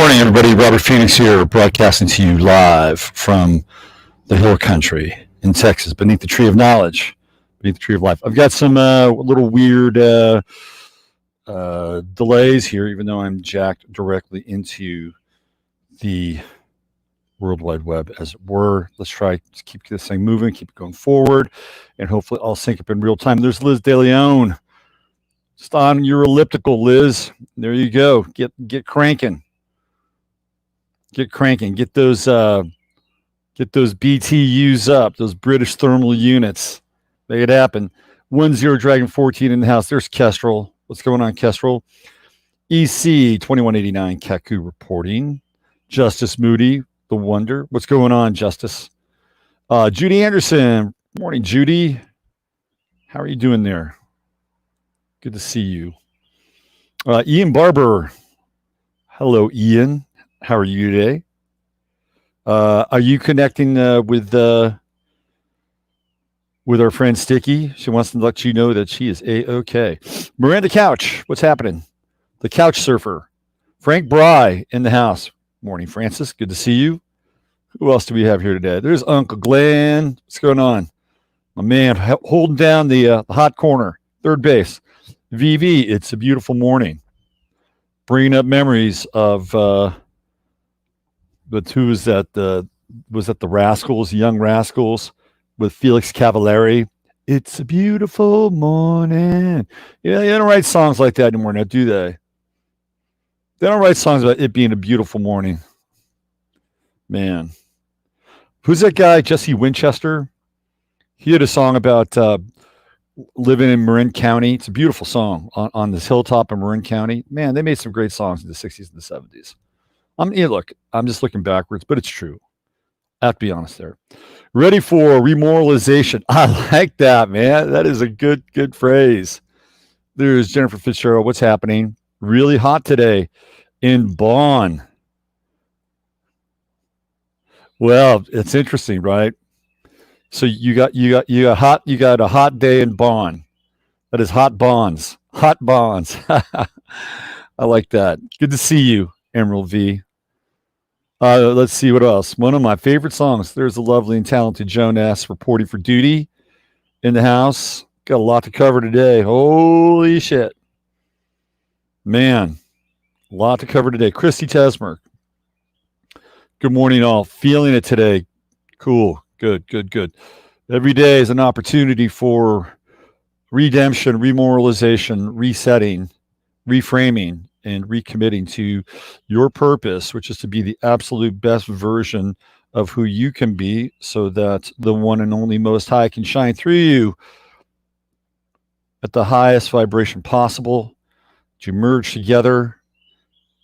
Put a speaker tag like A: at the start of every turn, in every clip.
A: morning, everybody. Robert Phoenix here, broadcasting to you live from the Hill Country in Texas, beneath the Tree of Knowledge, beneath the Tree of Life. I've got some little weird delays here, even though I'm jacked directly into the World Wide Web, as it were. Let's try to keep this thing moving, keep it going forward, and hopefully I'll sync up in real time. There's Liz De Leon. Just on your elliptical, Liz. There you go. Get cranking. Get cranking. Get those BTUs up. Those British thermal units. Make it happen. 10 Dragon 14 in the house. There's Kestrel. What's going on, Kestrel? EC 2189 Kaku reporting. Justice Moody, the Wonder. What's going on, Justice? Judy Anderson. Morning, Judy. How are you doing there? Good to see you. Ian Barber. Hello, Ian. How are you today? Are you connecting with our friend Sticky? She wants to let you know that she is A-OK. Miranda Couch. What's happening? The Couch Surfer. Frank Bry in the house. Morning, Francis. Good to see you. Who else do we have here today? There's Uncle Glenn. What's going on? My man holding down the hot corner. Third base. VV, it's a beautiful morning. Bringing up memories of, but who was that? Was that the Rascals, Young Rascals, with Felix Cavallari? It's a beautiful morning. Yeah, they don't write songs like that anymore now, do they? They don't write songs about it being a beautiful morning. Man. Who's that guy, Jesse Winchester? He had a song about living in Marin County. It's a beautiful song on this hilltop in Marin County. Man, they made some great songs in the 60s and the 70s. Look, I'm just looking backwards, but it's true. I have to be honest there. Ready for remoralization. I like that, man. That is a good phrase. There's Jennifer Fitzgerald. What's happening? Really hot today in Bonn. Well, it's interesting, right? So you got a hot day in Bonn. That is hot bonds. Hot bonds. I like that. Good to see you, Emerald V. Let's see what else. One of my favorite songs. There's the lovely and talented Joan S. reporting for duty in the house. Got a lot to cover today. Holy shit. Man, a lot to cover today. Christy Tesmer. Good morning, all. Feeling it today. Cool. Good. Every day is an opportunity for redemption, remoralization, resetting, reframing, and recommitting to your purpose, which is to be the absolute best version of who you can be so that the one and only Most High can shine through you at the highest vibration possible. You merge together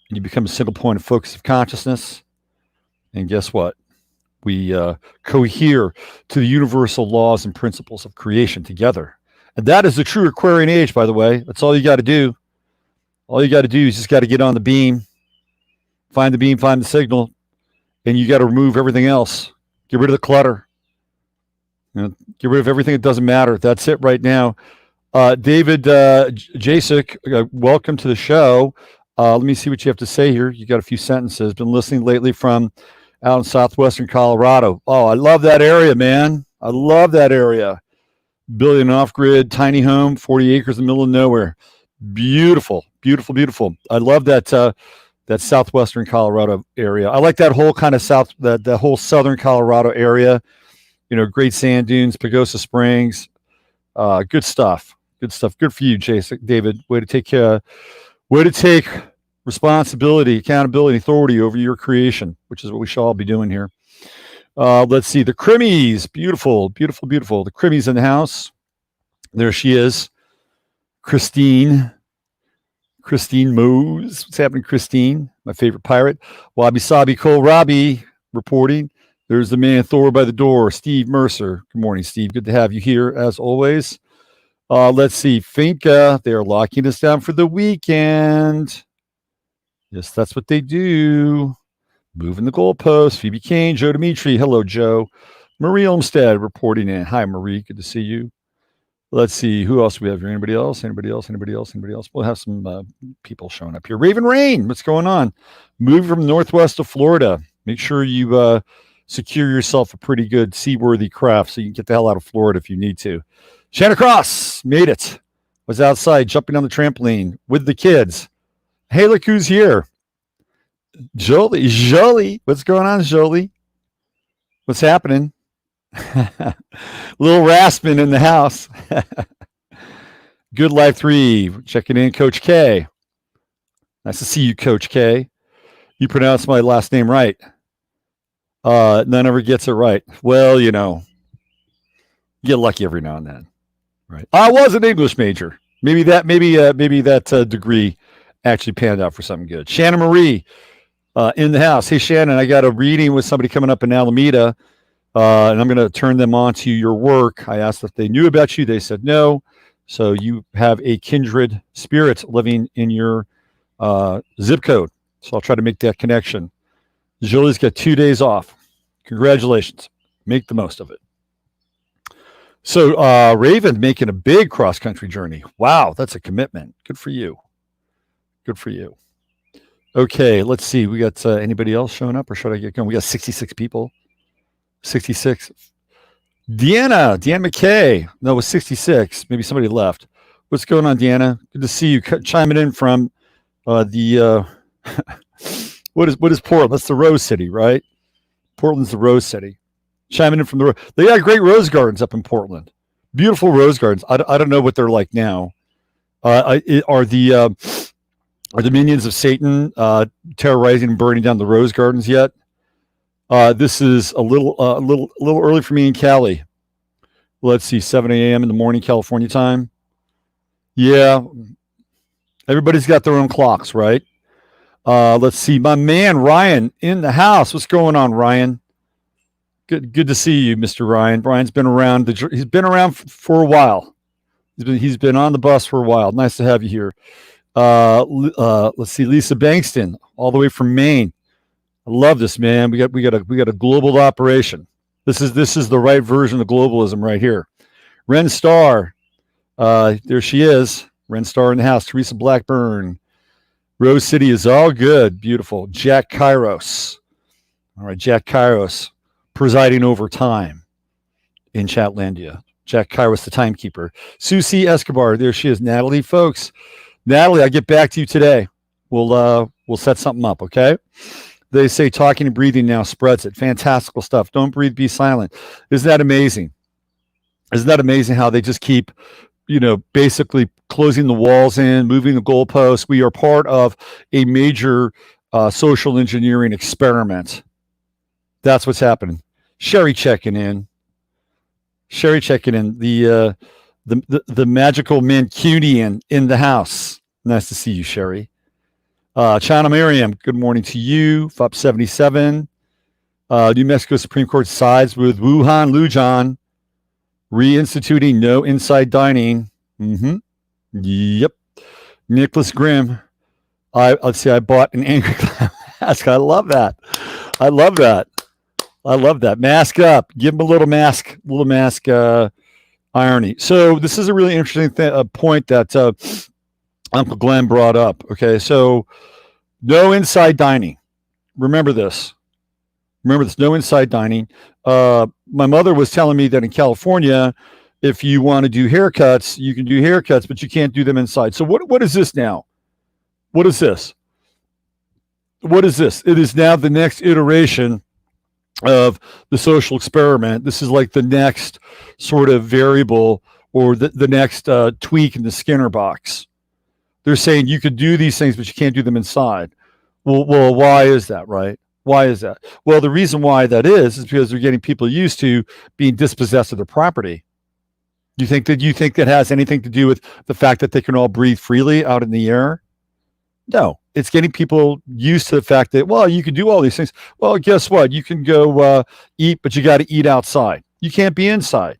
A: and you become a single point of focus of consciousness. And guess what? We cohere to the universal laws and principles of creation together. And that is the true Aquarian age, by the way. That's all you got to do. All you got to do is just got to get on the beam, find the signal, and you got to remove everything else. Get rid of the clutter. Get rid of everything that doesn't matter. That's it right now. David Jasek, welcome to the show. Let me see what you have to say here. You got a few sentences. Been listening lately from out in southwestern Colorado. Oh, I love that area, man. I love that area. Building an off-grid tiny home, 40 acres in the middle of nowhere. Beautiful. I love that southwestern Colorado area. I like that whole kind of that whole southern Colorado area. Great sand dunes, Pagosa Springs. Good stuff. Good for you, Jason, David. Way to take responsibility, accountability, authority over your creation, which is what we should all be doing here. Let's see. The Crimmies. Beautiful. The Crimmies in the house. There she is. Christine Mose. What's happening, Christine? My favorite pirate. Wabi Sabi Kohlrabi reporting. There's the man Thor by the door, Steve Mercer. Good morning, Steve. Good to have you here, as always. Let's see. Finca. They're locking us down for the weekend. Yes, that's what they do. Moving the goalposts. Phoebe Kane, Joe Dimitri. Hello, Joe. Marie Olmstead reporting in. Hi, Marie. Good to see you. Let's see, who else do we have here? Anybody else? Anybody else? Anybody else? Anybody else? We'll have some people showing up here. Raven Rain, what's going on? Moving from northwest of Florida. Make sure you secure yourself a pretty good seaworthy craft so you can get the hell out of Florida if you need to. Shannon Cross made it. Was outside jumping on the trampoline with the kids. Hey, look who's here. Jolie. What's going on, Jolie? What's happening? Little Raspin in the house. Good Life 3. Checking in, Coach K. Nice to see you, Coach K. You pronounce my last name right. None ever gets it right. Well, you get lucky every now and then. Right. I was an English major. Maybe that degree actually panned out for something good. Shannon Marie in the house. Hey, Shannon, I got a reading with somebody coming up in Alameda. And I'm going to turn them on to your work. I asked if they knew about you. They said no. So you have a kindred spirit living in your zip code. So I'll try to make that connection. Julie's got 2 days off. Congratulations. Make the most of it. So Raven making a big cross-country journey. Wow, that's a commitment. Good for you. Good for you. Okay, let's see. We got anybody else showing up, or should I get going? We got 66 people. 66. Deanna McKay. No, it was 66. Maybe somebody left. What's going on, Deanna? Good to see you chiming in from the what is Portland? That's the Rose City, right? Portland's the Rose City. Chiming in from they got great rose gardens up in Portland. Beautiful rose gardens. I don't know what they're like now. Are the minions of Satan terrorizing and burning down the rose gardens yet? This is a little early for me in Cali. Let's see, 7 a.m. in the morning, California time. Yeah, everybody's got their own clocks, right? Let's see, my man Ryan in the house. What's going on, Ryan? Good to see you, Mr. Ryan. Ryan's been around. He's been around for a while. He's been on the bus for a while. Nice to have you here. Let's see, Lisa Bankston, all the way from Maine. I love this, man. We got a global operation. This is the right version of globalism right here. Ren Star, there she is. Ren Star in the house. Teresa Blackburn. Rose City is all good, beautiful. Jack Kairos. All right, Jack Kairos presiding over time in Chatlandia. Jack Kairos, the timekeeper. Susie Escobar, there she is. Natalie, folks. Natalie, I'll get back to you today. We'll set something up, okay? They say talking and breathing now spreads it. Fantastical stuff. Don't breathe, be silent. Isn't that amazing? Isn't that amazing how they just keep, basically closing the walls in, moving the goalposts? We are part of a major social engineering experiment. That's what's happening. Sherry checking in. The magical Mancunian in the house. Nice to see you, Sherry. China Miriam, good morning to you. FUP 77. New Mexico Supreme Court sides with Wuhan Lujan, reinstituting no inside dining. Yep. Nicholas Grimm. Let's see. I bought an angry clown mask. I love that. Mask up. Give him a little mask. Irony. So this is a really interesting point that Uncle Glenn brought up. Okay, so no inside dining. Remember this. No inside dining. My mother was telling me that in California, if you want to do haircuts, you can do haircuts, but you can't do them inside. So what is this now? What is this? It is now the next iteration of the social experiment. This is like the next sort of variable, or the next tweak in the Skinner box. They're saying you could do these things, but you can't do them inside. Well, why is that, right? Why is that? Well, the reason why that is because they're getting people used to being dispossessed of their property. You think that has anything to do with the fact that they can all breathe freely out in the air? No, it's getting people used to the fact that, well, you can do all these things. Well, guess what? You can go eat, but you got to eat outside. You can't be inside.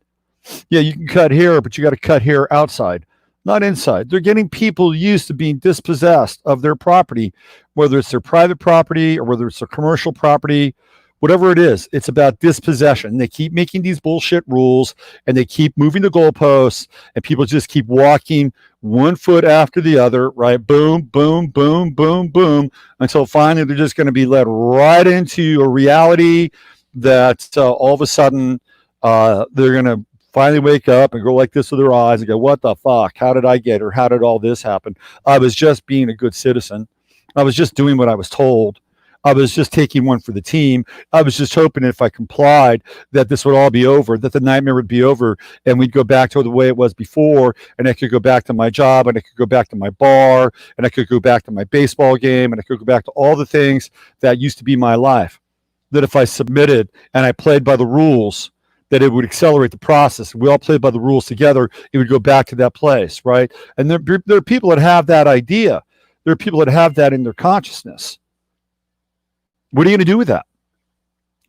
A: Yeah, you can cut hair, but you got to cut hair outside, not inside. They're getting people used to being dispossessed of their property, whether it's their private property or whether it's their commercial property whatever it is, it's about dispossession. They keep making these bullshit rules and they keep moving the goalposts, and people just keep walking one foot after the other, right? Boom, boom, boom, boom, boom, until finally they're just going to be led right into a reality that all of a sudden they're going to finally wake up and go like this with their eyes and go, what the fuck? How did I get here? How did all this happen? I was just being a good citizen. I was just doing what I was told. I was just taking one for the team. I was just hoping if I complied that this would all be over, that the nightmare would be over, and we'd go back to the way it was before, and I could go back to my job, and I could go back to my bar, and I could go back to my baseball game, and I could go back to all the things that used to be my life. That if I submitted and I played by the rules, that it would accelerate the process. We all played by the rules together. It would go back to that place, right? And there are people that have that idea. There are people that have that in their consciousness. What are you going to do with that?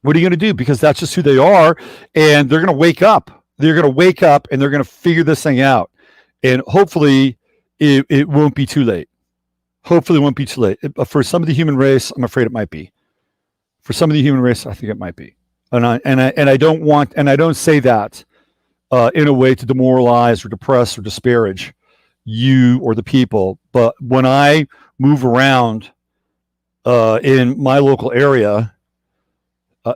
A: What are you going to do? Because that's just who they are, and they're going to wake up. They're going to wake up, and they're going to figure this thing out. And hopefully, it won't be too late. Hopefully, it won't be too late. For some of the human race, I'm afraid it might be. For some of the human race, I think it might be. And I don't say that in a way to demoralize or depress or disparage you or the people. But when I move around in my local area,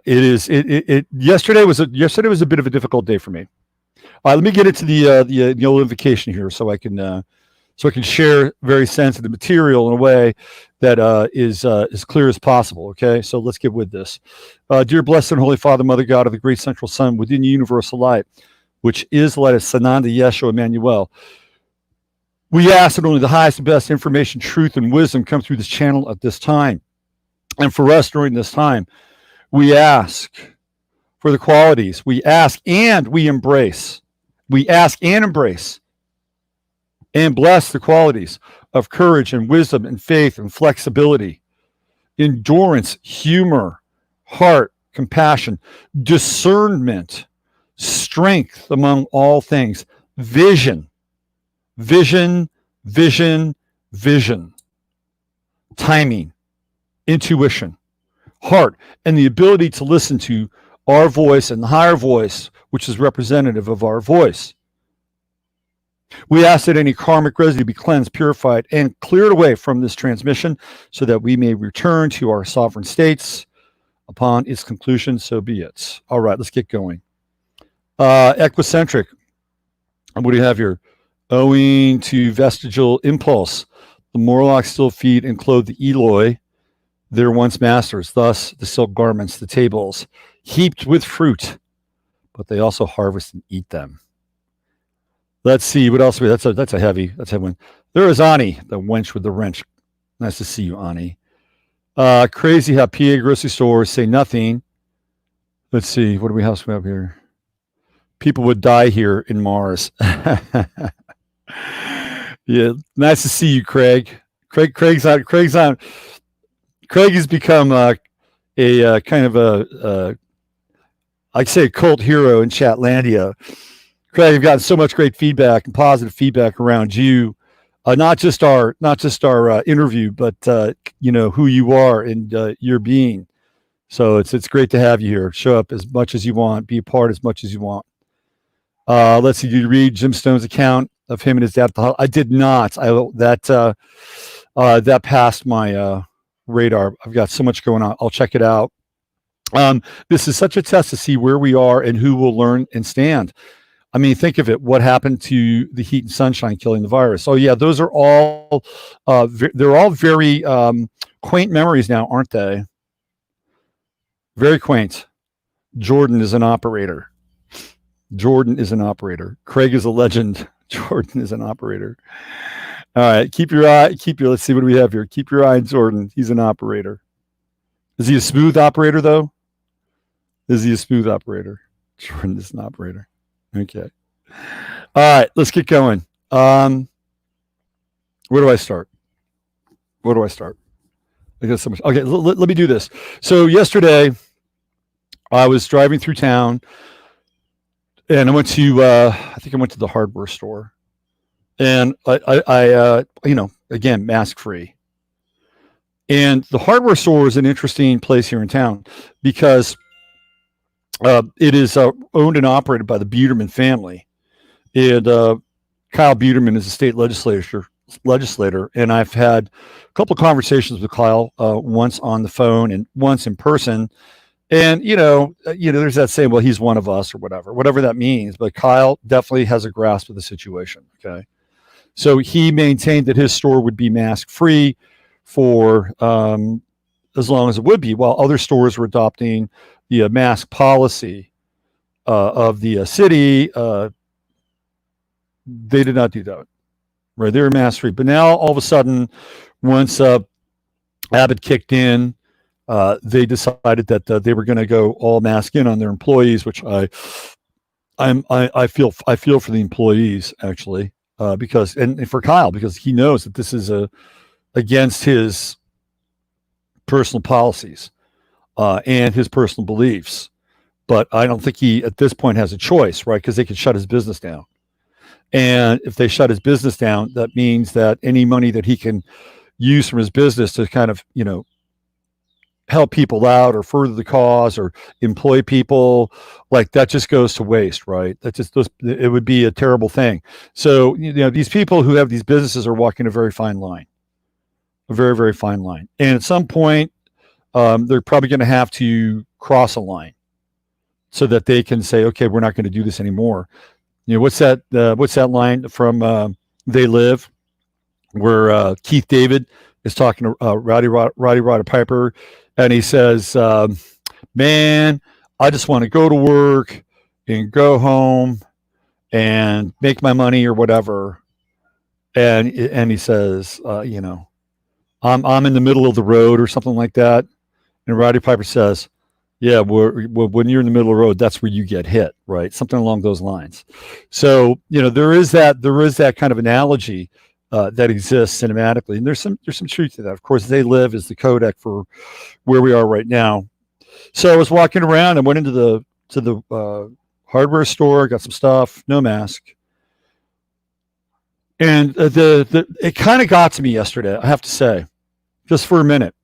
A: yesterday was a bit of a difficult day for me. Let me get into the old invocation here, so I can share very sensitive material in a way that is as clear as possible. Okay, so let's get with this. Dear blessed and holy Father, Mother God of the great central Sun within the universal light, which is light of Sananda Yeshua Emmanuel. We ask that only the highest and best information, truth, and wisdom come through this channel at this time. And for us during this time, we ask for the qualities. We ask and we embrace. We ask and embrace and bless the qualities of courage and wisdom and faith and flexibility, endurance, humor, heart, compassion, discernment, strength among all things, vision, timing, intuition, heart, and the ability to listen to our voice and the higher voice, which is representative of our voice. We ask that any karmic residue be cleansed, purified, and cleared away from this transmission so that we may return to our sovereign states upon its conclusion. So be it. All right, let's get going. Equicentric. What do you have here? Owing to vestigial impulse, the Morlocks still feed and clothe the Eloi, their once masters, thus the silk garments, the tables, heaped with fruit, but they also harvest and eat them. Let's see, what else? That's a heavy one. There is Ani, the wench with the wrench. Nice to see you, Ani. Crazy how PA grocery stores say nothing. Let's see, what do we have here? People would die here in Mars. Yeah, nice to see you, Craig. Craig's on. Craig has become a kind of I'd say a cult hero in Chatlandia. Craig, I've gotten so much great feedback and positive feedback around you, not just our interview, but who you are and your being. So it's great to have you here. Show up as much as you want, be a part as much as you want. Let's see. Did you read Jim Stone's account of him and his dad? I did not. That passed my radar. I've got so much going on. I'll check it out. This is such a test to see where we are and who will learn and stand. I mean, think of it. What happened to the heat and sunshine killing the virus? Oh yeah, those are all. They're all very quaint memories now, aren't they? Very quaint. Jordan is an operator. Craig is a legend. Jordan is an operator. All right, let's see what do we have here. Keep your eye on Jordan. He's an operator. Is he a smooth operator though? Jordan is an operator. Okay. All right, let's get going. Where do I start? I got so much. Okay, let me do this. So yesterday, I was driving through town, and I went to the hardware store, and I again, mask free. And the hardware store is an interesting place here in town because it is owned and operated by the Buterman family. And Kyle Buterman is a state legislator, and I've had a couple of conversations with Kyle, once on the phone and once in person. And there's that saying, well, he's one of us or whatever that means. But Kyle definitely has a grasp of the situation. Okay, so he maintained that his store would be mask free for as long as it would be, while other stores were adopting the mask policy of the city. They did not do that. Right, they were mask free. But now all of a sudden, once Abbott kicked in, they decided that they were going to go all mask in on their employees, which I feel for the employees actually, because and for Kyle, because he knows that this is against his personal policies and his personal beliefs. But I don't think he at this point has a choice, right? Because they could shut his business down. And if they shut his business down, that means that any money that he can use from his business to kind of, help people out or further the cause or employ people, like that just goes to waste, right? It would be a terrible thing. So, these people who have these businesses are walking a very fine line, a very, very fine line. And at some point, they're probably going to have to cross a line so that they can say, okay, we're not going to do this anymore. What's that line from They Live, where Keith David is talking to Roddy Piper, and he says, man, I just want to go to work and go home and make my money or whatever. And he says, I'm in the middle of the road or something like that. And Roddy Piper says, yeah, when you're in the middle of the road, that's where you get hit, right? Something along those lines. So, there is that kind of analogy that exists cinematically, and there's some truth to that. Of course, They Live is the codec for where we are right now. So I was walking around and went into the hardware store, got some stuff, no mask, and it kind of got to me yesterday, I have to say, just for a minute.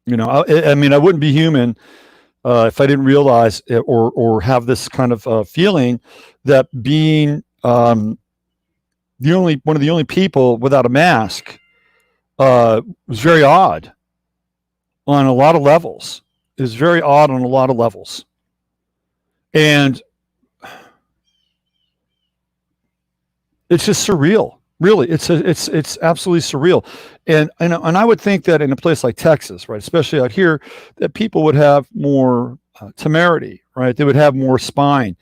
A: I mean, I wouldn't be human if I didn't realize it, or have this kind of feeling that being one of the only people without a mask was very odd on a lot of levels. It was very odd on a lot of levels, and it's just surreal. Really, it's absolutely surreal, and I would think that in a place like Texas, right, especially out here, that people would have more temerity, right? They would have more spine,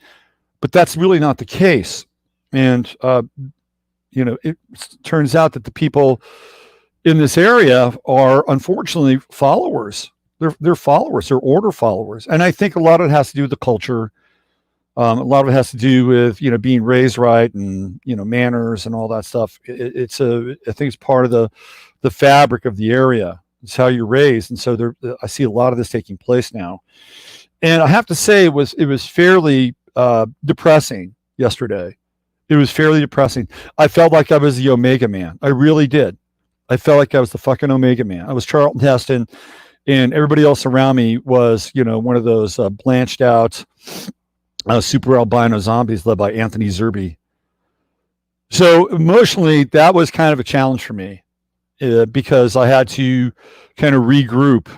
A: but that's really not the case. And it turns out that the people in this area are unfortunately followers. They're followers. They're order followers, and I think a lot of it has to do with the culture. A lot of it has to do with being raised right and manners and all that stuff. I think it's part of the fabric of the area. It's how you're raised, and so I see a lot of this taking place now. And I have to say, it was fairly depressing yesterday. It was fairly depressing. I felt like I was the Omega Man. I really did. I felt like I was the fucking Omega Man. I was Charlton Heston, and everybody else around me was one of those blanched out super albino zombies led by Anthony Zerbe. So emotionally, that was kind of a challenge for me because I had to kind of regroup.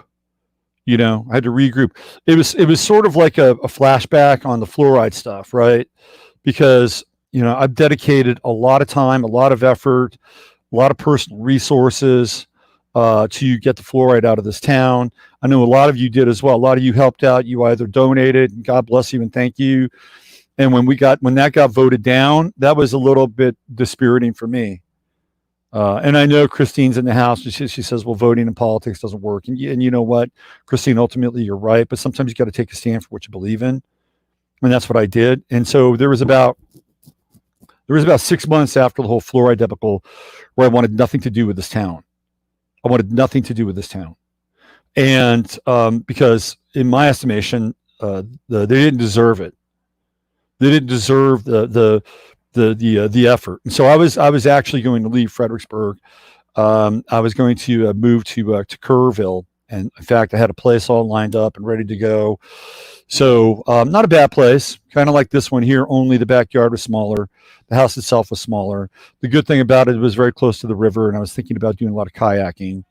A: I had to regroup. It was sort of like a flashback on the fluoride stuff, right? Because I've dedicated a lot of time, a lot of effort, a lot of personal resources to get the fluoride out of this town. I know a lot of you did as well. A lot of you helped out. You either donated, and God bless you and thank you. And when that got voted down, that was a little bit dispiriting for me. And I know Christine's in the house. She says, well, voting in politics doesn't work. And you know what, Christine, ultimately you're right. But sometimes you got to take a stand for what you believe in. And that's what I did. And so there was about 6 months after the whole fluoride debacle where I wanted nothing to do with this town. I wanted nothing to do with this town. And because in my estimation, they didn't deserve it. They didn't deserve the effort. And so I was actually going to leave Fredericksburg I was going to move to Kerrville, and in fact, I had a place all lined up and ready to go. So not a bad place, kind of like this one here, only the backyard was smaller. The house itself was smaller. The good thing about it was very close to the river, and I was thinking about doing a lot of kayaking.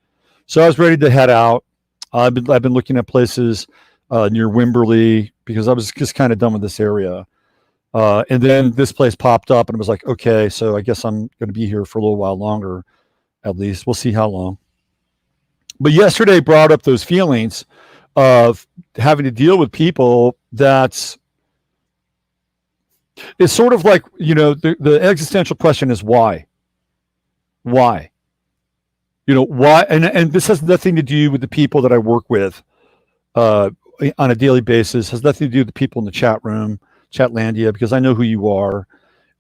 A: So I was ready to head out. I've been looking at places near Wimberley because I was just kind of done with this area. And then this place popped up, and I was like, okay, so I guess I'm going to be here for a little while longer, at least. We'll see how long. But yesterday brought up those feelings of having to deal with people that's, it's sort of like, the existential question is why? Why? Why? And this has nothing to do with the people that I work with on a daily basis. It has nothing to do with the people in the chat room, Chatlandia, because I know who you are.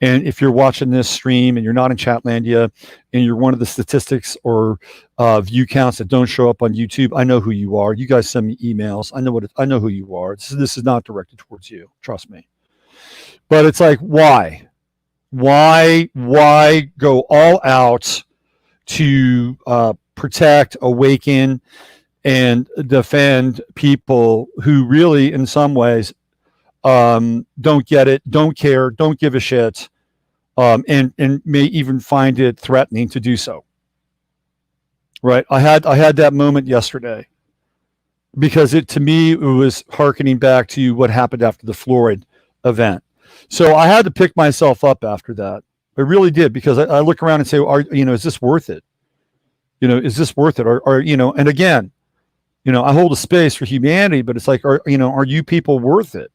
A: And if you're watching this stream and you're not in Chatlandia and you're one of the statistics or view counts that don't show up on YouTube, I know who you are. You guys send me emails. I know who you are. This is not directed towards you. Trust me. But it's like, why? Why go all out to protect, awaken, and defend people who really, in some ways, don't get it, don't care, don't give a shit, and may even find it threatening to do so. Right? I had that moment yesterday because to me it was hearkening back to what happened after the Floyd event. So I had to pick myself up after that. I really did, because I look around and say, is this worth it? Is this worth it? Or and again, I hold a space for humanity, but it's like, are you people worth it?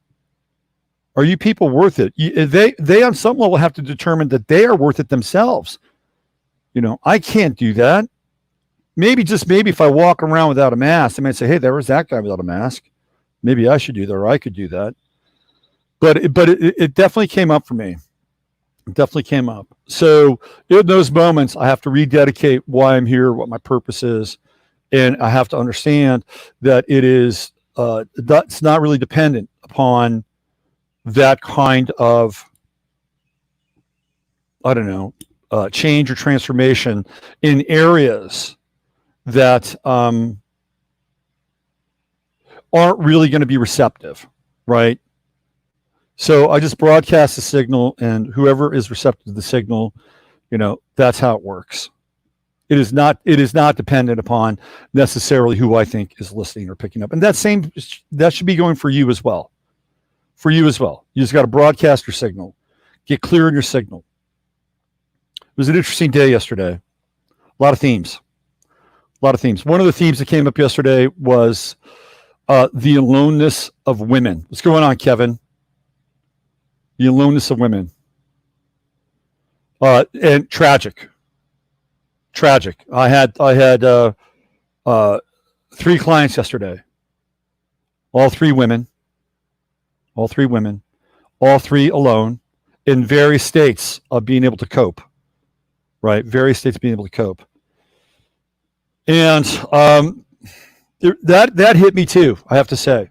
A: Are you people worth it? They on some level have to determine that they are worth it themselves. I can't do that. Maybe if I walk around without a mask, I might say, hey, there was that guy without a mask. Maybe I should do that, or I could do that. But it definitely came up for me. It definitely came up. So in those moments, I have to rededicate why I'm here, what my purpose is. And I have to understand that it is, that's not really dependent upon that kind of, change or transformation in areas that aren't really going to be receptive, right? So I just broadcast the signal, and whoever is receptive to the signal, that's how it works. It is not dependent upon necessarily who I think is listening or picking up. And that should be going for you as well. For you as well. You just got to broadcast your signal. Get clear in your signal. It was an interesting day yesterday. A lot of themes. One of the themes that came up yesterday was the aloneness of women. What's going on, Kevin? The aloneness of women. And tragic. I had 3 clients yesterday. All 3 women, all 3 alone, in various states of being able to cope, right? Various states being able to cope. And that hit me too, I have to say.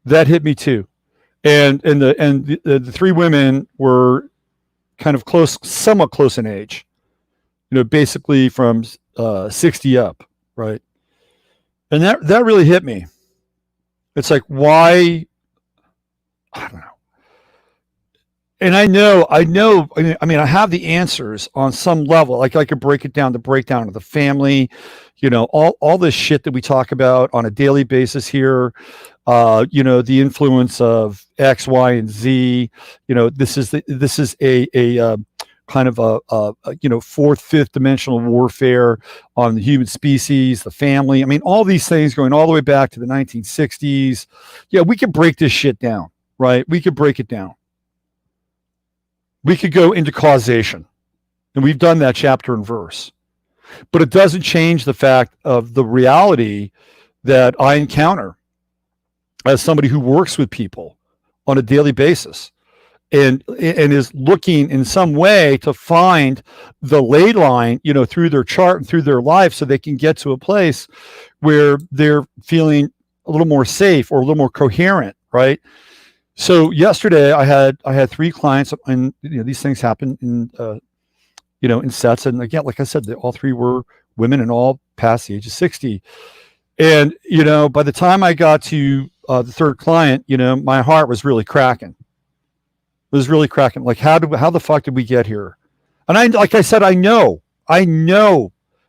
A: That hit me too. And the 3 women were kind of somewhat close in age, basically from 60 up, right? And that really hit me. It's like, why? I don't know. And I know, I have the answers on some level. Like I could break it down, the breakdown of the family, all this shit that we talk about on a daily basis here. The influence of X, Y, and Z. This is a kind of a 4th, 5th dimensional warfare on the human species, the family. All these things going all the way back to the 1960s. Yeah, we could break this shit down, right? We could break it down. We could go into causation, and we've done that chapter and verse. But it doesn't change the fact of the reality that I encounter as somebody who works with people on a daily basis and is looking in some way to find the ley line, through their chart and through their life, so they can get to a place where they're feeling a little more safe or a little more coherent, right? So yesterday I had 3 clients, and these things happen in in sets. And again, like I said, all three were women and all past the age of 60. And, by the time I got to the third client, my heart was really cracking. It was really cracking. Like, how the fuck did we get here? And like I said, I know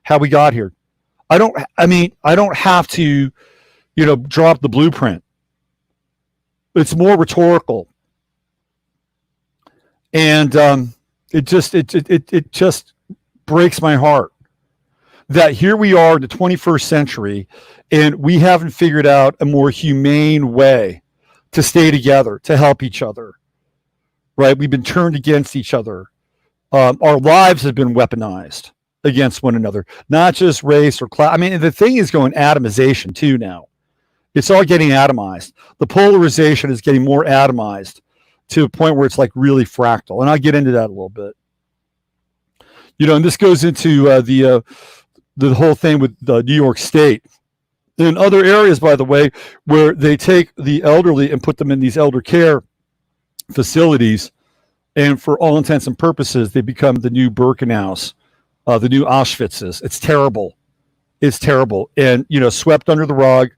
A: how we got here. I don't have to, drop the blueprint. It's more rhetorical. And it just breaks my heart that here we are in the 21st century and we haven't figured out a more humane way to stay together, to help each other, right? We've been turned against each other. Our lives have been weaponized against one another, not just race or class. I mean, the thing is going atomization too now. It's all getting atomized. The polarization is getting more atomized to a point where it's like really fractal. And I'll get into that a little bit. And this goes into the whole thing with New York State. In other areas, by the way, where they take the elderly and put them in these elder care facilities, and for all intents and purposes, they become the new Birkenhaus, the new Auschwitzes. It's terrible. It's terrible. And, swept under the rug,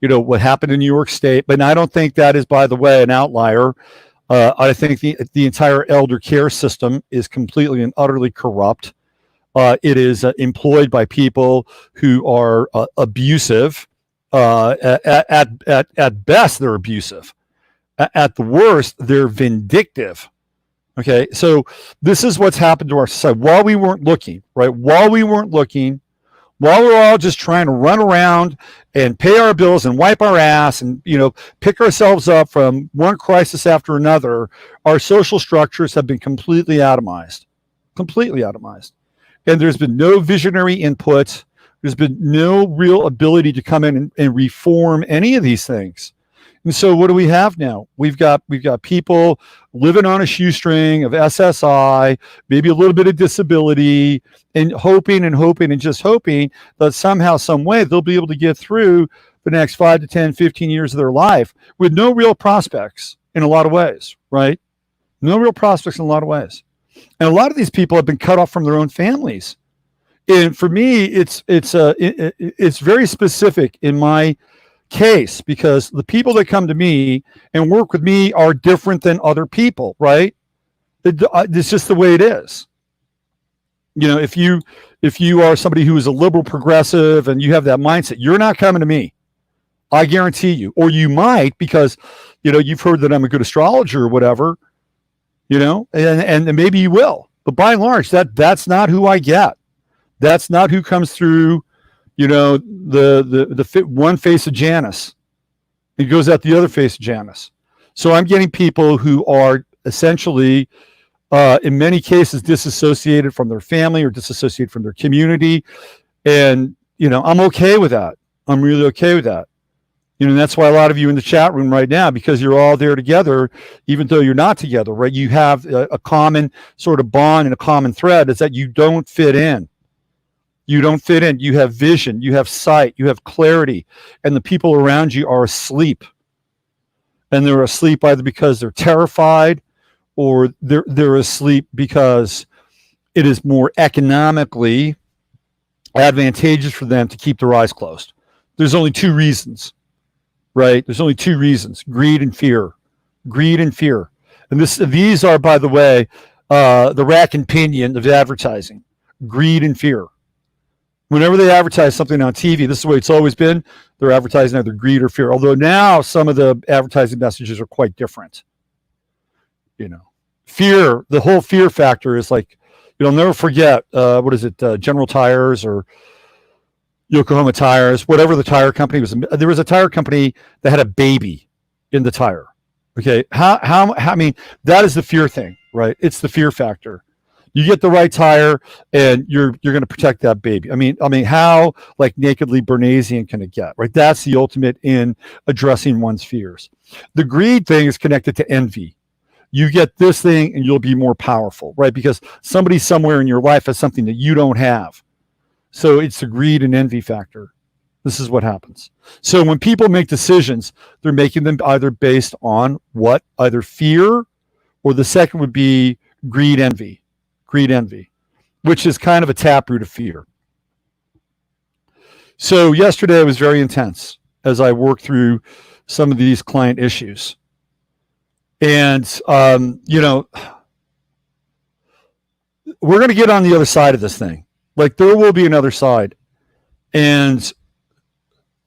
A: what happened in New York State. But I don't think that is, by the way, an outlier. I think the entire elder care system is completely and utterly corrupt. It is employed by people who are abusive. At best, they're abusive. At the worst, they're vindictive. Okay, so this is what's happened to our society while we weren't looking, right? While we were all just trying to run around and pay our bills and wipe our ass and, pick ourselves up from one crisis after another, our social structures have been completely atomized. And there's been no visionary input. There's been no real ability to come in and reform any of these things. And so what do we have now? We've got people living on a shoestring of SSI, maybe a little bit of disability, and hoping that somehow, some way, they'll be able to get through the next 5 to 10, 15 years of their life with no real prospects in a lot of ways, right? No real prospects in a lot of ways. And a lot of these people have been cut off from their own families. And for me, it's very specific in my case, because the people that come to me and work with me are different than other people, right? It's just the way it is. If you are somebody who is a liberal progressive and you have that mindset, you're not coming to me. I guarantee you. Or you might, because you've heard that I'm a good astrologer or whatever, and maybe you will. But by and large, that's not who I get. That's not who comes through the one face of Janus. It goes out the other face of Janus. So I'm getting people who are essentially, in many cases, disassociated from their family or disassociated from their community. And, I'm okay with that. I'm really okay with that. And that's why a lot of you in the chat room right now, because you're all there together, even though you're not together, right? You have a common sort of bond and a common thread is that you don't fit in. You don't fit in. You have vision, you have sight, you have clarity, and the people around you are asleep. And they're asleep either because they're terrified, or they're asleep because it is more economically advantageous for them to keep their eyes closed. There's only two reasons, right? There's only two reasons: greed and fear. Greed and fear. And these are, by the way, the rack and pinion of advertising: greed and fear. Whenever they advertise something on TV, this is the way it's always been. They're advertising either greed or fear. Although now some of the advertising messages are quite different. Fear, the whole fear factor is like, you'll never forget, General Tires or Yokohama Tires, whatever the tire company was. There was a tire company that had a baby in the tire. Okay. I mean, that is the fear thing, right? It's the fear factor. You get the right tire and you're going to protect that baby. I mean, how like nakedly Bernaysian can it get, right? That's the ultimate in addressing one's fears. The greed thing is connected to envy. You get this thing and you'll be more powerful, right? Because somebody somewhere in your life has something that you don't have. So it's the greed and envy factor. This is what happens. So when people make decisions, they're making them either based on what? Either fear, or the second would be greed, envy. Greed, envy. which is kind of a taproot of fear. So yesterday was very intense as I worked through some of these client issues. And, we're going to get on the other side of this thing. Like, there will be another side. And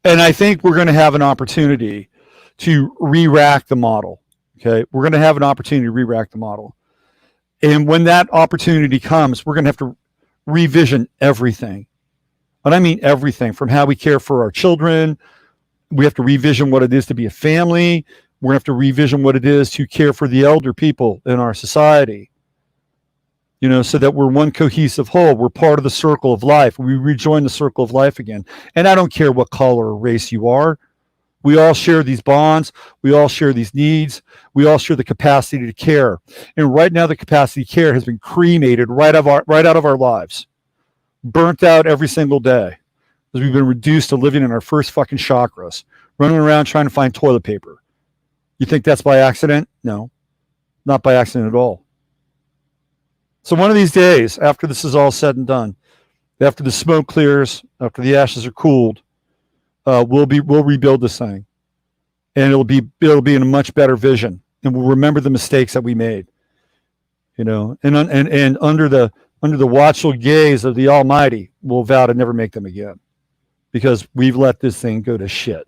A: I think we're going to have an opportunity to re-rack the model. Okay. We're going to have an opportunity to re-rack the model. And when that opportunity comes, we're going to have to revision everything. And I mean everything, from how we care for our children. We have to revision what it is to be a family. We're going to have to revision what it is to care for the elder people in our society. So that we're one cohesive whole. We're part of the circle of life. We rejoin the circle of life again. And I don't care what color or race you are. We all share these bonds. We all share these needs. We all share the capacity to care. And right now, the capacity to care has been cremated right out of our lives, burnt out every single day, as we've been reduced to living in our first fucking chakras, running around trying to find toilet paper. You think that's by accident? No, not by accident at all. So one of these days, after this is all said and done, after the smoke clears, after the ashes are cooled, we'll rebuild this thing, and it'll be in a much better vision, and we'll remember the mistakes that we made, and under the watchful gaze of the Almighty, we'll vow to never make them again, because we've let this thing go to shit,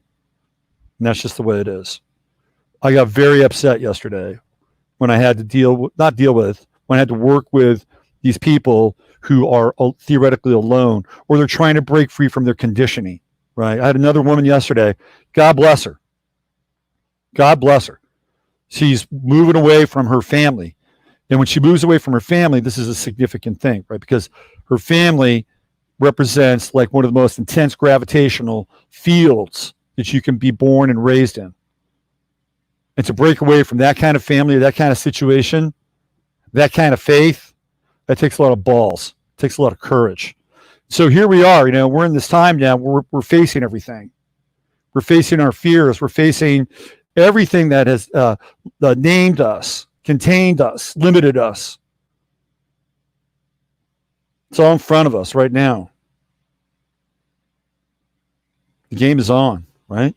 A: and that's just the way it is. I got very upset yesterday when I had to when I had to work with these people who are theoretically alone, or they're trying to break free from their conditioning. Right. I had another woman yesterday. God bless her. God bless her. She's moving away from her family. And when she moves away from her family, this is a significant thing, right? Because her family represents like one of the most intense gravitational fields that you can be born and raised in. And to break away from that kind of family, that kind of situation, that kind of faith, that takes a lot of balls. It takes a lot of courage. So here we are, we're in this time now where we're facing everything. We're facing our fears. We're facing everything that has named us, contained us, limited us. It's all in front of us right now. The game is on, right?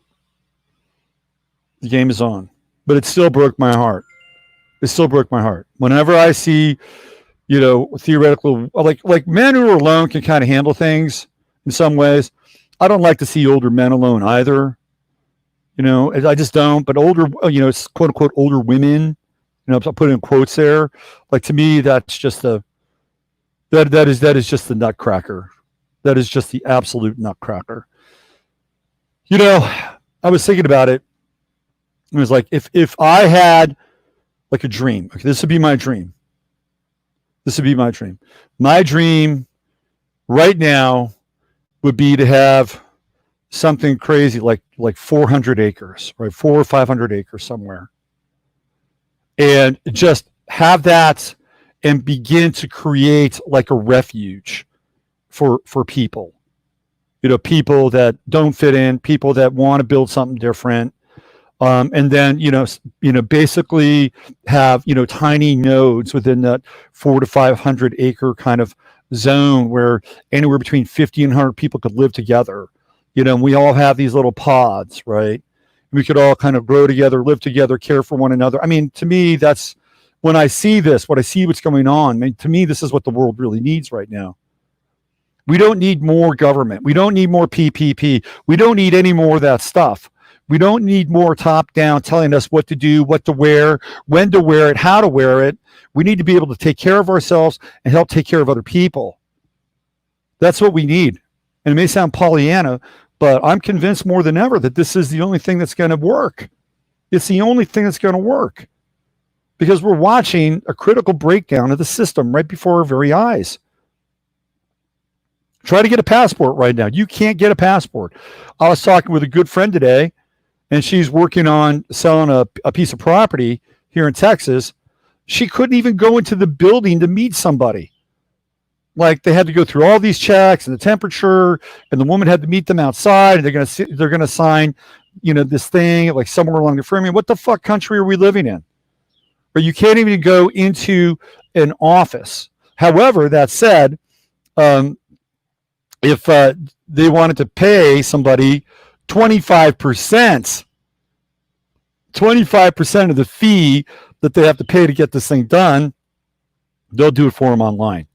A: The game is on. But it still broke my heart. It still broke my heart. Whenever I see theoretical, like men who are alone can kind of handle things in some ways. I don't like to see older men alone either. I just don't. But older, quote unquote, older women, I'll put in quotes there. Like, to me, that's just that is just the nutcracker. That is just the absolute nutcracker. I was thinking about it. It was like, if I had like a dream, okay, this would be my dream. This would be my dream. My dream right now would be to have something crazy like 400 acres, right? 400 or 500 acres somewhere. And just have that and begin to create like a refuge for people. People that don't fit in, people that want to build something different. And then, basically have, tiny nodes within that 400 to 500 acre kind of zone where anywhere between 50 and 100 people could live together. And we all have these little pods, right? We could all kind of grow together, live together, care for one another. I mean, to me, that's when I see this, what's going on. I mean, to me, this is what the world really needs right now. We don't need more government. We don't need more PPP. We don't need any more of that stuff. We don't need more top-down telling us what to do, what to wear, when to wear it, how to wear it. We need to be able to take care of ourselves and help take care of other people. That's what we need. And it may sound Pollyanna, but I'm convinced more than ever that this is the only thing that's going to work. It's the only thing that's going to work. Because we're watching a critical breakdown of the system right before our very eyes. Try to get a passport right now. You can't get a passport. I was talking with a good friend today, and she's working on selling a piece of property here in Texas. She couldn't even go into the building to meet somebody. Like, they had to go through all these checks and the temperature, and the woman had to meet them outside, and they're gonna sign, this thing like somewhere along the frame. What the fuck country are we living in? Or you can't even go into an office However, that said, if they wanted to pay somebody 25%, 25% of the fee that they have to pay to get this thing done, they'll do it for them online,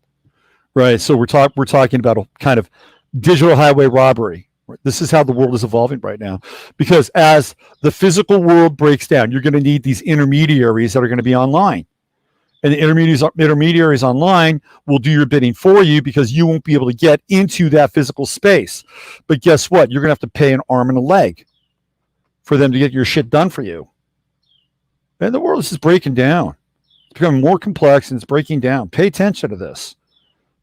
A: right? So we're talking about a kind of digital highway robbery. This is how the world is evolving right now, because as the physical world breaks down, you're going to need these intermediaries that are going to be online. And the intermediaries online will do your bidding for you because you won't be able to get into that physical space. But guess what? You're going to have to pay an arm and a leg for them to get your shit done for you. And the world is just breaking down. It's becoming more complex and it's breaking down. Pay attention to this.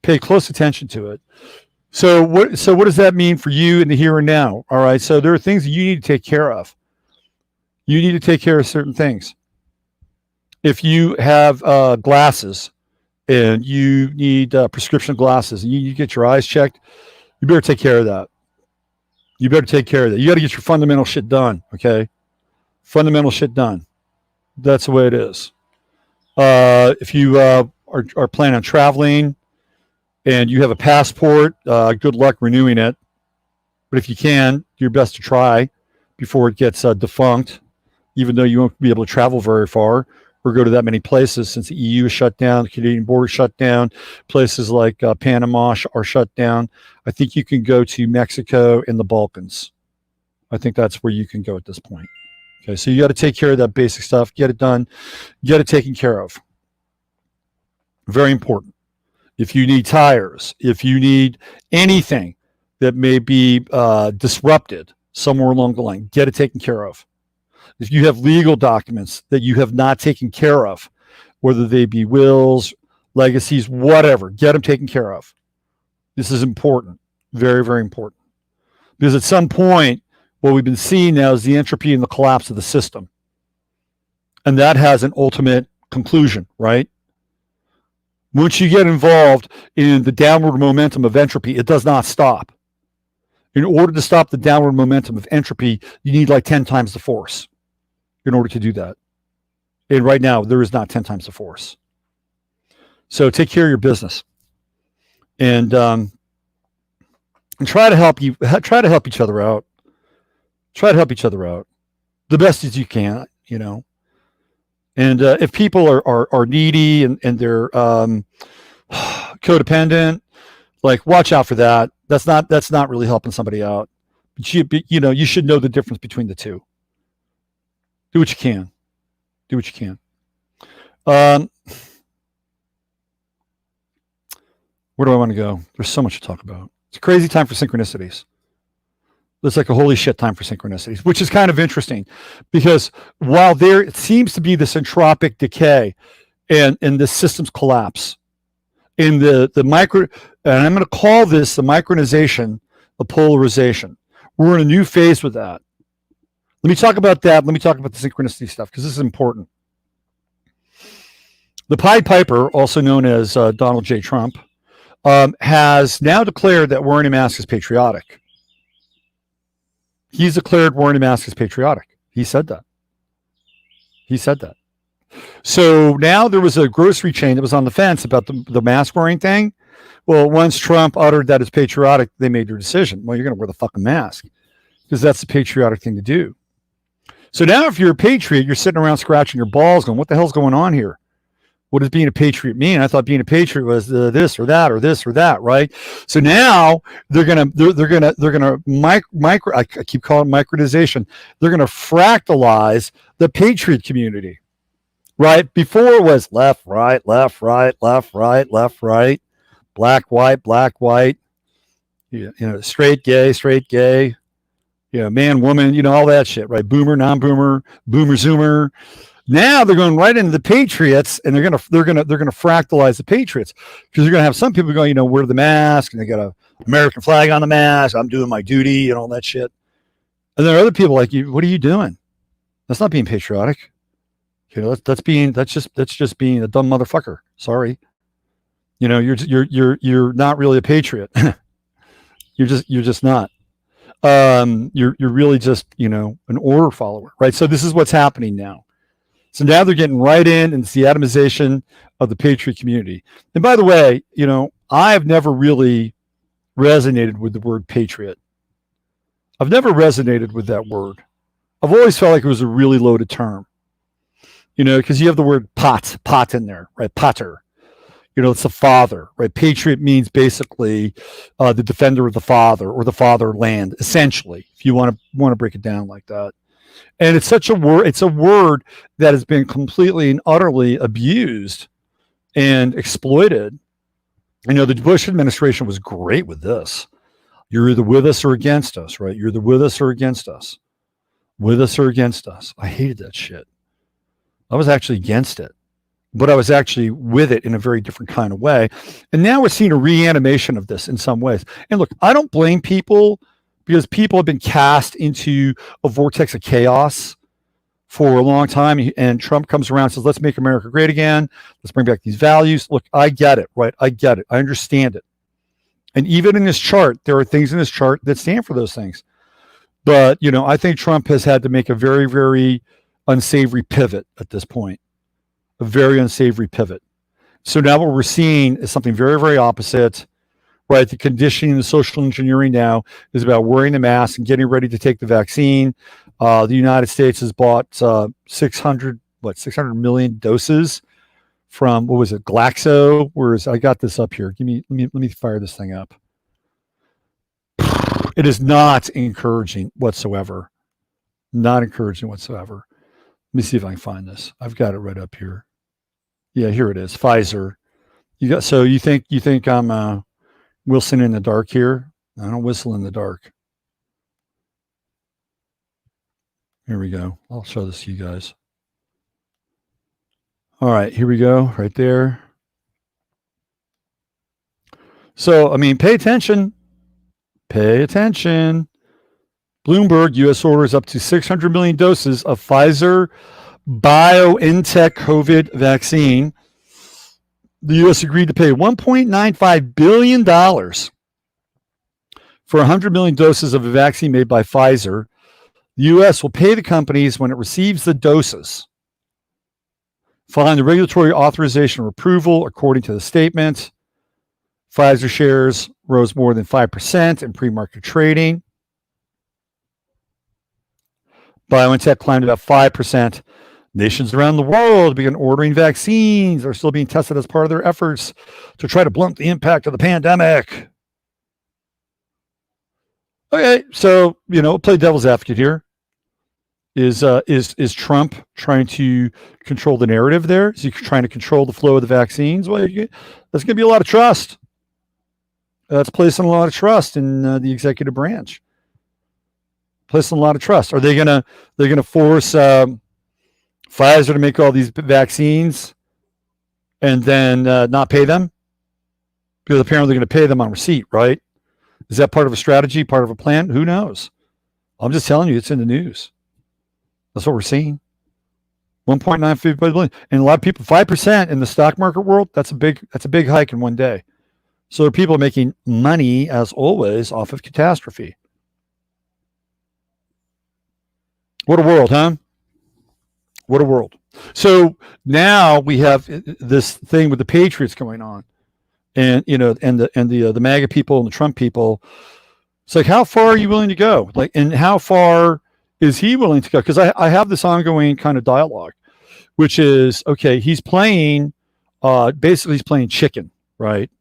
A: Pay close attention to it. So what does that mean for you in the here and now? All right. So there are things that you need to take care of. You need to take care of certain things. If you have glasses and you need prescription glasses and you get your eyes checked, you better take care of that. You better take care of that. You got to get your fundamental shit done. Okay. Fundamental shit done. That's the way it is. If you are planning on traveling and you have a passport, good luck renewing it. But if you can, do your best to try before it gets defunct, even though you won't be able to travel very far or go to that many places since the EU is shut down, the Canadian border is shut down, places like Panama are shut down. I think you can go to Mexico and the Balkans. I think that's where you can go at this point. Okay, so you got to take care of that basic stuff, get it done, get it taken care of. Very important. If you need tires, if you need anything that may be disrupted somewhere along the line, get it taken care of. If you have legal documents that you have not taken care of, whether they be wills, legacies, whatever, get them taken care of. This is important. Very, very important. Because at some point, what we've been seeing now is the entropy and the collapse of the system. And that has an ultimate conclusion, right? Once you get involved in the downward momentum of entropy, it does not stop. In order to stop the downward momentum of entropy, you need like 10 times the force in order to do that. And right now, there is not 10 times the force. So take care of your business. And try to help each other out. Try to help each other out the best as you can, you know. And if people are needy and they're codependent, like watch out for that. That's not really helping somebody out. But you should know the difference between the two. Do what you can. Do what you can. Where do I want to go? There's so much to talk about. It's a crazy time for synchronicities. It's like a holy shit time for synchronicities, which is kind of interesting because while there seems to be this entropic decay and the systems collapse in the micro, and I'm going to call this the micronization of polarization. We're in a new phase with that. Let me talk about that. Let me talk about the synchronicity stuff because this is important. The Pied Piper, also known as Donald J. Trump, has now declared that wearing a mask is patriotic. He's declared wearing a mask is patriotic. He said that. So now there was a grocery chain that was on the fence about the mask wearing thing. Well, once Trump uttered that it's patriotic, they made their decision. Well, you're going to wear the fucking mask because that's the patriotic thing to do. So now if you're a patriot, you're sitting around scratching your balls going, what the hell's going on here? What does being a patriot mean? I thought being a patriot was this or that or this or that, right? So now they're gonna I keep calling it micronization. They're gonna fractalize the patriot community, right? Before it was left, right, left, right, left, right, left, right, black, white, straight, gay, man, woman, all that shit, right? Boomer, non-boomer, boomer, zoomer. Now they're going right into the patriots, and they're gonna fractalize the patriots because you're gonna have some people going, wear the mask, and they got a American flag on the mask. I'm doing my duty and all that shit. And there are other people like you. What are you doing? That's not being patriotic. That's just being a dumb motherfucker. Sorry. You're not really a patriot. you're just not. You're really just an order follower, right? So this is what's happening now. So now they're getting right in, and it's the atomization of the patriot community. And by the way, I have never really resonated with the word patriot. I've never resonated with that word. I've always felt like it was a really loaded term, because you have the word pot in there, right? Potter. It's the father, right? Patriot means basically the defender of the father or the fatherland, essentially, if you want to break it down like that. And it's such a word. It's a word that has been completely and utterly abused and exploited. The Bush administration was great with this. You're either with us or against us, right? You're either with us or against us. With us or against us. I hated that shit. I was actually against it, but I was actually with it in a very different kind of way. And now we're seeing a reanimation of this in some ways. And look, I don't blame people, because people have been cast into a vortex of chaos for a long time. And Trump comes around and says, let's make America great again. Let's bring back these values. Look, I get it, right? I get it. I understand it. And even in this chart, there are things in this chart that stand for those things. But, I think Trump has had to make a very, very unsavory pivot at this point, a very unsavory pivot. So now what we're seeing is something very, very opposite, right? The conditioning, the social engineering now is about wearing the mask and getting ready to take the vaccine. The United States has bought 600 million doses from, what was it, Glaxo? I got this up here. Let me fire this thing up. It is not encouraging whatsoever. Not encouraging whatsoever. Let me see if I can find this. I've got it right up here. Yeah, here it is. Pfizer. So you think I'm whistling in the dark here? I don't whistle in the dark. Here we go. I'll show this to you guys. All right, here we go, right there. So, pay attention. Pay attention. Bloomberg, U.S. orders up to 600 million doses of Pfizer BioNTech COVID vaccine. The U.S. agreed to pay $1.95 billion for 100 million doses of a vaccine made by Pfizer. The U.S. will pay the companies when it receives the doses, following the regulatory authorization or approval, according to the statement. Pfizer shares rose more than 5% in pre-market trading. BioNTech climbed about 5%. Nations around the world began ordering vaccines that are still being tested as part of their efforts to try to blunt the impact of the pandemic. Okay, so, play devil's advocate here. Is Trump trying to control the narrative there? Is he trying to control the flow of the vaccines? Well, there's going to be a lot of trust. That's placing a lot of trust in the executive branch. Placing a lot of trust. Are they gonna force Pfizer to make all these vaccines and then not pay them? Because apparently they're going to pay them on receipt, right? Is that part of a strategy, part of a plan? Who knows? I'm just telling you, it's in the news. That's what we're seeing. 1.95 billion, and a lot of people, 5% in the stock market world. That's a big hike in one day. So there are people making money, as always, off of catastrophe. What a world, huh? What a world. So now we have this thing with the Patriots going on, and the MAGA people and the Trump people. It's like, how far are you willing to go? And how far is he willing to go? Because I have this ongoing kind of dialogue, which is, okay, he's playing, basically he's playing chicken, right?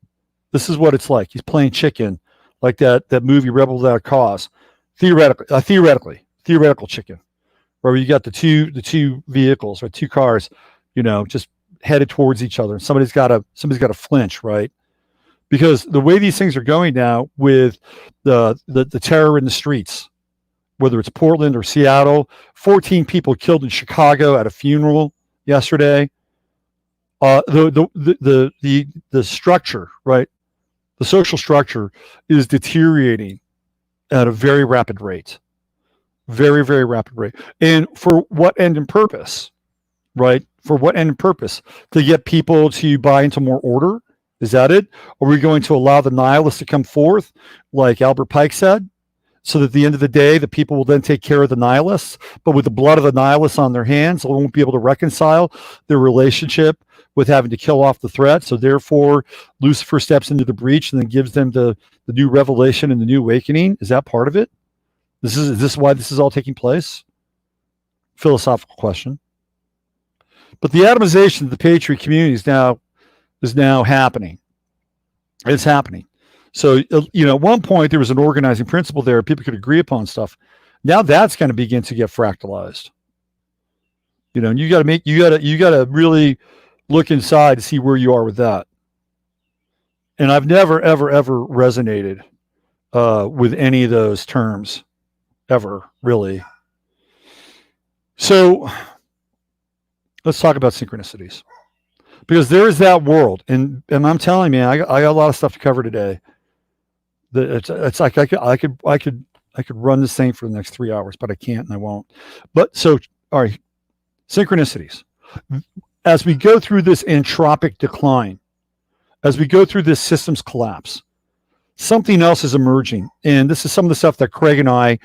A: This is what it's like. He's playing chicken, like that movie Rebel Without a Cause. Theoretical chicken, where you got the two vehicles or two cars, just headed towards each other, and somebody's got to flinch, right? Because the way these things are going now with the terror in the streets, whether it's Portland or Seattle, 14 people killed in Chicago at a funeral yesterday. The structure, right? The social structure is deteriorating at a very rapid rate. Very, very rapid rate. And for what end and purpose, right? For what end and purpose? To get people to buy into more order? Is that it? Are we going to allow the nihilists to come forth, like Albert Pike said? so that at the end of the day, the people will then take care of the nihilists. But with the blood of the nihilists on their hands, they won't be able to reconcile their relationship with having to kill off the threat. So therefore, Lucifer steps into the breach and then gives them the new revelation and the new awakening. Is that part of it? Is this why this is all taking place? Philosophical question. But the atomization of the patriot community is now happening. It's happening. So, at one point there was an organizing principle there. People could agree upon stuff. Now that's going to begin to get fractalized. And you got to really look inside to see where you are with that. And I've never, ever, ever resonated with any of those terms, ever, really. So let's talk about synchronicities, because there is that world, and I'm telling you, man, I got a lot of stuff to cover today. It's like I could run this thing for the next 3 hours, but I can't and I won't. But so, all right, synchronicities. As we go through this entropic decline, as we go through this systems collapse, something else is emerging, and this is some of the stuff that Craig and I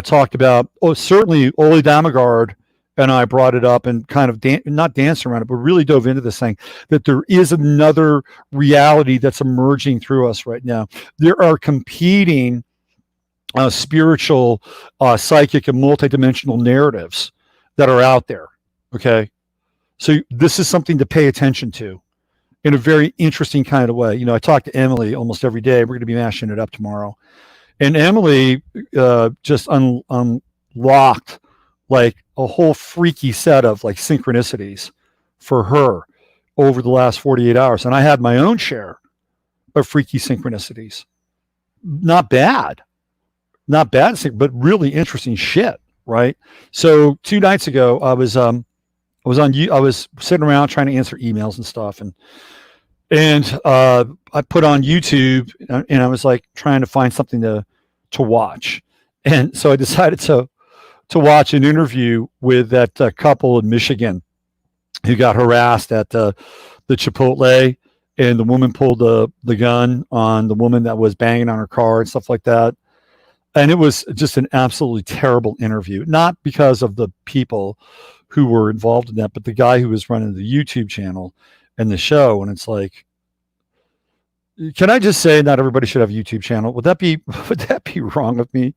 A: talked about. Oh, certainly, Ole Damagard and I brought it up and kind of not danced around it, but really dove into this thing, that there is another reality that's emerging through us right now. There are competing spiritual, psychic, and multidimensional narratives that are out there. Okay. So this is something to pay attention to in a very interesting kind of way. I talk to Emily almost every day. We're going to be mashing it up tomorrow. And Emily just unlocked like a whole freaky set of like synchronicities for her over the last 48 hours. And I had my own share of freaky synchronicities. Not bad, but really interesting shit. Right. So 2 nights ago, I was sitting around trying to answer emails and stuff. And I put on YouTube and I was like trying to find something to watch. And so I decided to watch an interview with that couple in Michigan who got harassed at the Chipotle, and the woman pulled the gun on the woman that was banging on her car and stuff like that. And it was just an absolutely terrible interview, not because of the people who were involved in that, but the guy who was running the YouTube channel and the show. And it's like, can I just say not everybody should have a YouTube channel? Would that be wrong of me?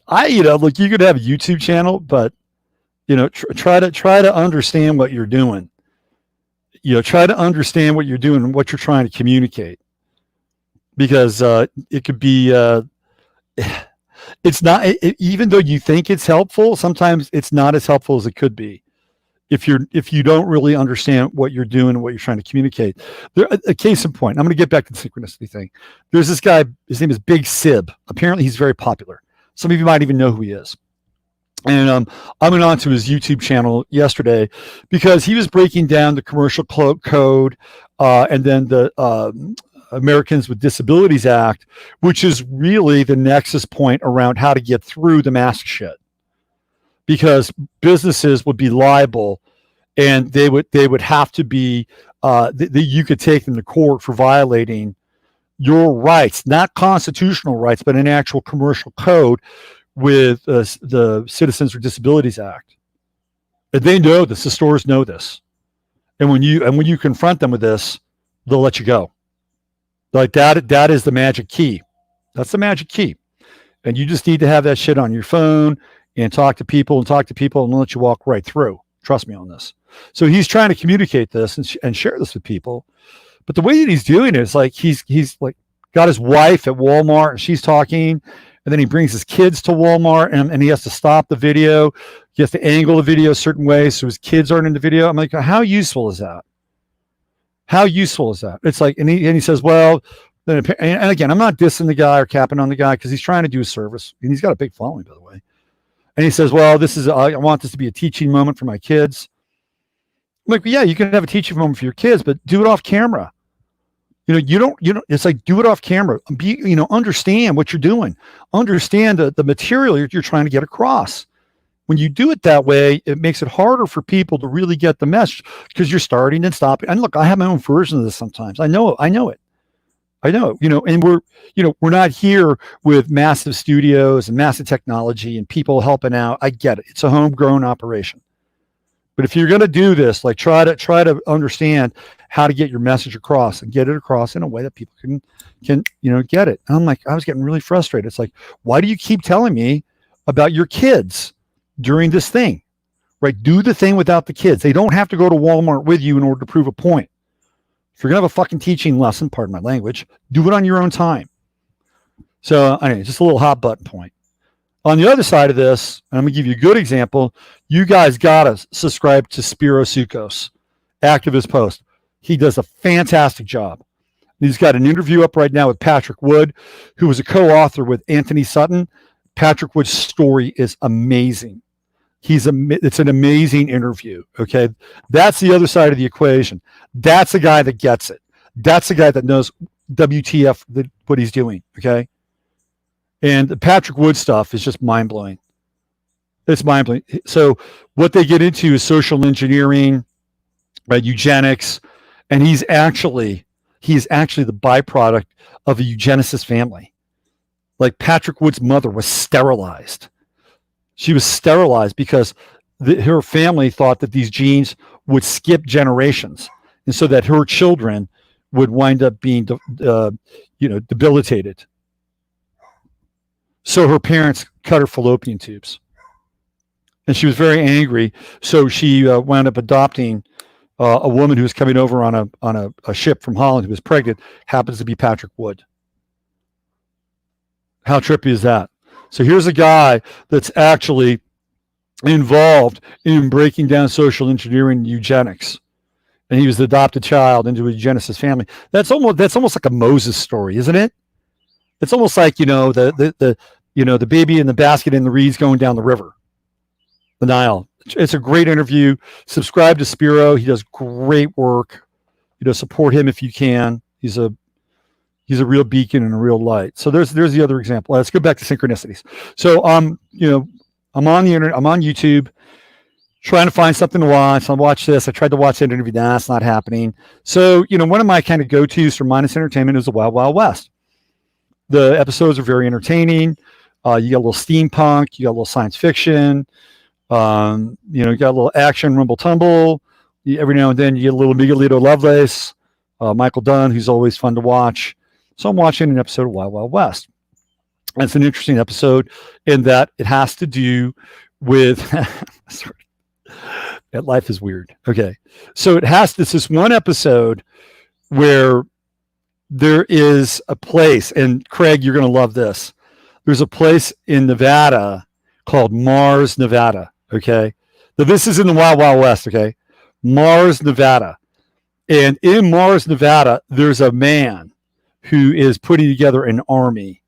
A: Look, you could have a YouTube channel, but try to understand what you're doing. Try to understand what you're doing and what you're trying to communicate, because it could be it's not, even though you think it's helpful, sometimes it's not as helpful as it could be if you don't really understand what you're doing and what you're trying to communicate. A case in point, I'm going to get back to the synchronicity thing. There's this guy, his name is Big Sib. Apparently he's very popular. Some of you might even know who he is. And I went on to his YouTube channel yesterday because he was breaking down the commercial code and then the Americans with Disabilities Act, which is really the nexus point around how to get through the mask shit. Because businesses would be liable, and they would have to be you could take them to court for violating your rights, not constitutional rights, but an actual commercial code with the Citizens with Disabilities Act. And they know this. The stores know this. And when you confront them with this, they'll let you go. Like that is the magic key. That's the magic key. And you just need to have that shit on your phone and talk to people and they'll let you walk right through. Trust me on this. So he's trying to communicate this and share this with people. But the way that he's doing it is like he's like got his wife at Walmart and she's talking, and then he brings his kids to Walmart and he has to stop the video. He has to angle the video a certain way so his kids aren't in the video. I'm like, how useful is that? How useful is that? It's like, and he says, well, and again, I'm not dissing the guy or capping on the guy because he's trying to do a service, and he's got a big following, by the way. And he says, well, I want this to be a teaching moment for my kids. I'm like, yeah, you can have a teaching moment for your kids, but do it off camera. You don't, it's like, do it off camera. Understand what you're doing. Understand the material you're trying to get across. When you do it that way, it makes it harder for people to really get the message because you're starting and stopping. And look, I have my own version of this sometimes. I know it. I know, and we're not here with massive studios and massive technology and people helping out. I get it. It's a homegrown operation. But if you're going to do this, like try to understand how to get your message across and get it across in a way that people can get it. And I'm like, I was getting really frustrated. It's like, why do you keep telling me about your kids during this thing? Right? Do the thing without the kids. They don't have to go to Walmart with you in order to prove a point. If you're going to have a fucking teaching lesson, pardon my language, do it on your own time. So anyway, just a little hot button point. On the other side of this, and I'm going to give you a good example, you guys got to subscribe to Spiro Sukos, Activist Post. He does a fantastic job. He's got an interview up right now with Patrick Wood, who was a co-author with Anthony Sutton. Patrick Wood's story is amazing. It's an amazing interview. Okay. That's the other side of the equation. That's the guy that gets it. That's the guy that knows WTF, what he's doing. Okay. And the Patrick Wood stuff is just mind blowing. It's mind blowing. So what they get into is social engineering, right? Eugenics. And he's actually the byproduct of a eugenicist family. Like Patrick Wood's mother was sterilized. She was sterilized because her family thought that these genes would skip generations, and so that her children would wind up being, debilitated. So her parents cut her fallopian tubes, and she was very angry. So she wound up adopting a woman who was coming over on a ship from Holland who was pregnant. Happens to be Patrick Wood. How trippy is that? So here's a guy that's actually involved in breaking down social engineering and eugenics. And he was the adopted child into a eugenicist family. That's almost like a Moses story, isn't it? It's almost like, the baby in the basket in the reeds going down the river, the Nile. It's a great interview. Subscribe to Spiro. He does great work. Support him if you can. He's a real beacon and a real light. So there's the other example. Let's go back to synchronicities. So I'm on the internet, I'm on YouTube, trying to find something to watch. I watch this. I tried to watch that interview. That's not happening. So, one of my kind of go-tos for mindless entertainment is the Wild Wild West. The episodes are very entertaining. You got a little steampunk, you got a little science fiction, you got a little action, rumble tumble. Every now and then you get a little Miguelito Lovelace, Michael Dunn, who's always fun to watch. So I'm watching an episode of Wild Wild West. And it's an interesting episode in that it has to do with that life is weird. Okay. So this one episode where there is a place, and Craig, you're going to love this. There's a place in Nevada called Mars, Nevada. Okay. So this is in the Wild Wild West. Okay. Mars, Nevada. And in Mars, Nevada, there's a man who is putting together an army.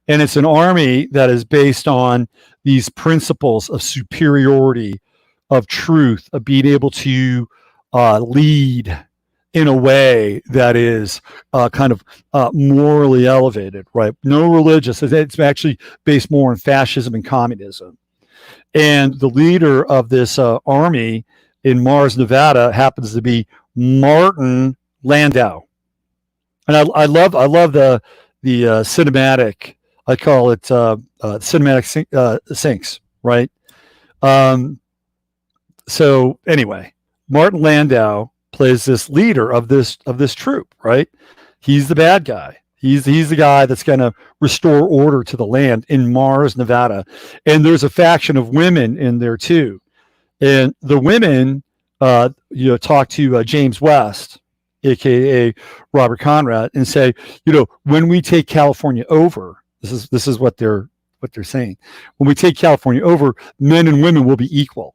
A: And it's an army that is based on these principles of superiority, of truth, of being able to lead in a way that is kind of morally elevated, right? No religious. It's actually based more on fascism and communism. And the leader of this army in Mars, Nevada, happens to be Martin Landau. And I love the cinematic. I call it cinematic syncs, right? So anyway, Martin Landau plays this leader of this troop, right? He's the bad guy. He's the guy that's going to restore order to the land in Mars, Nevada. And there's a faction of women in there too. And the women, talk to James West, aka Robert Conrad, and say, when we take California over, this is what they're saying. When we take California over, men and women will be equal.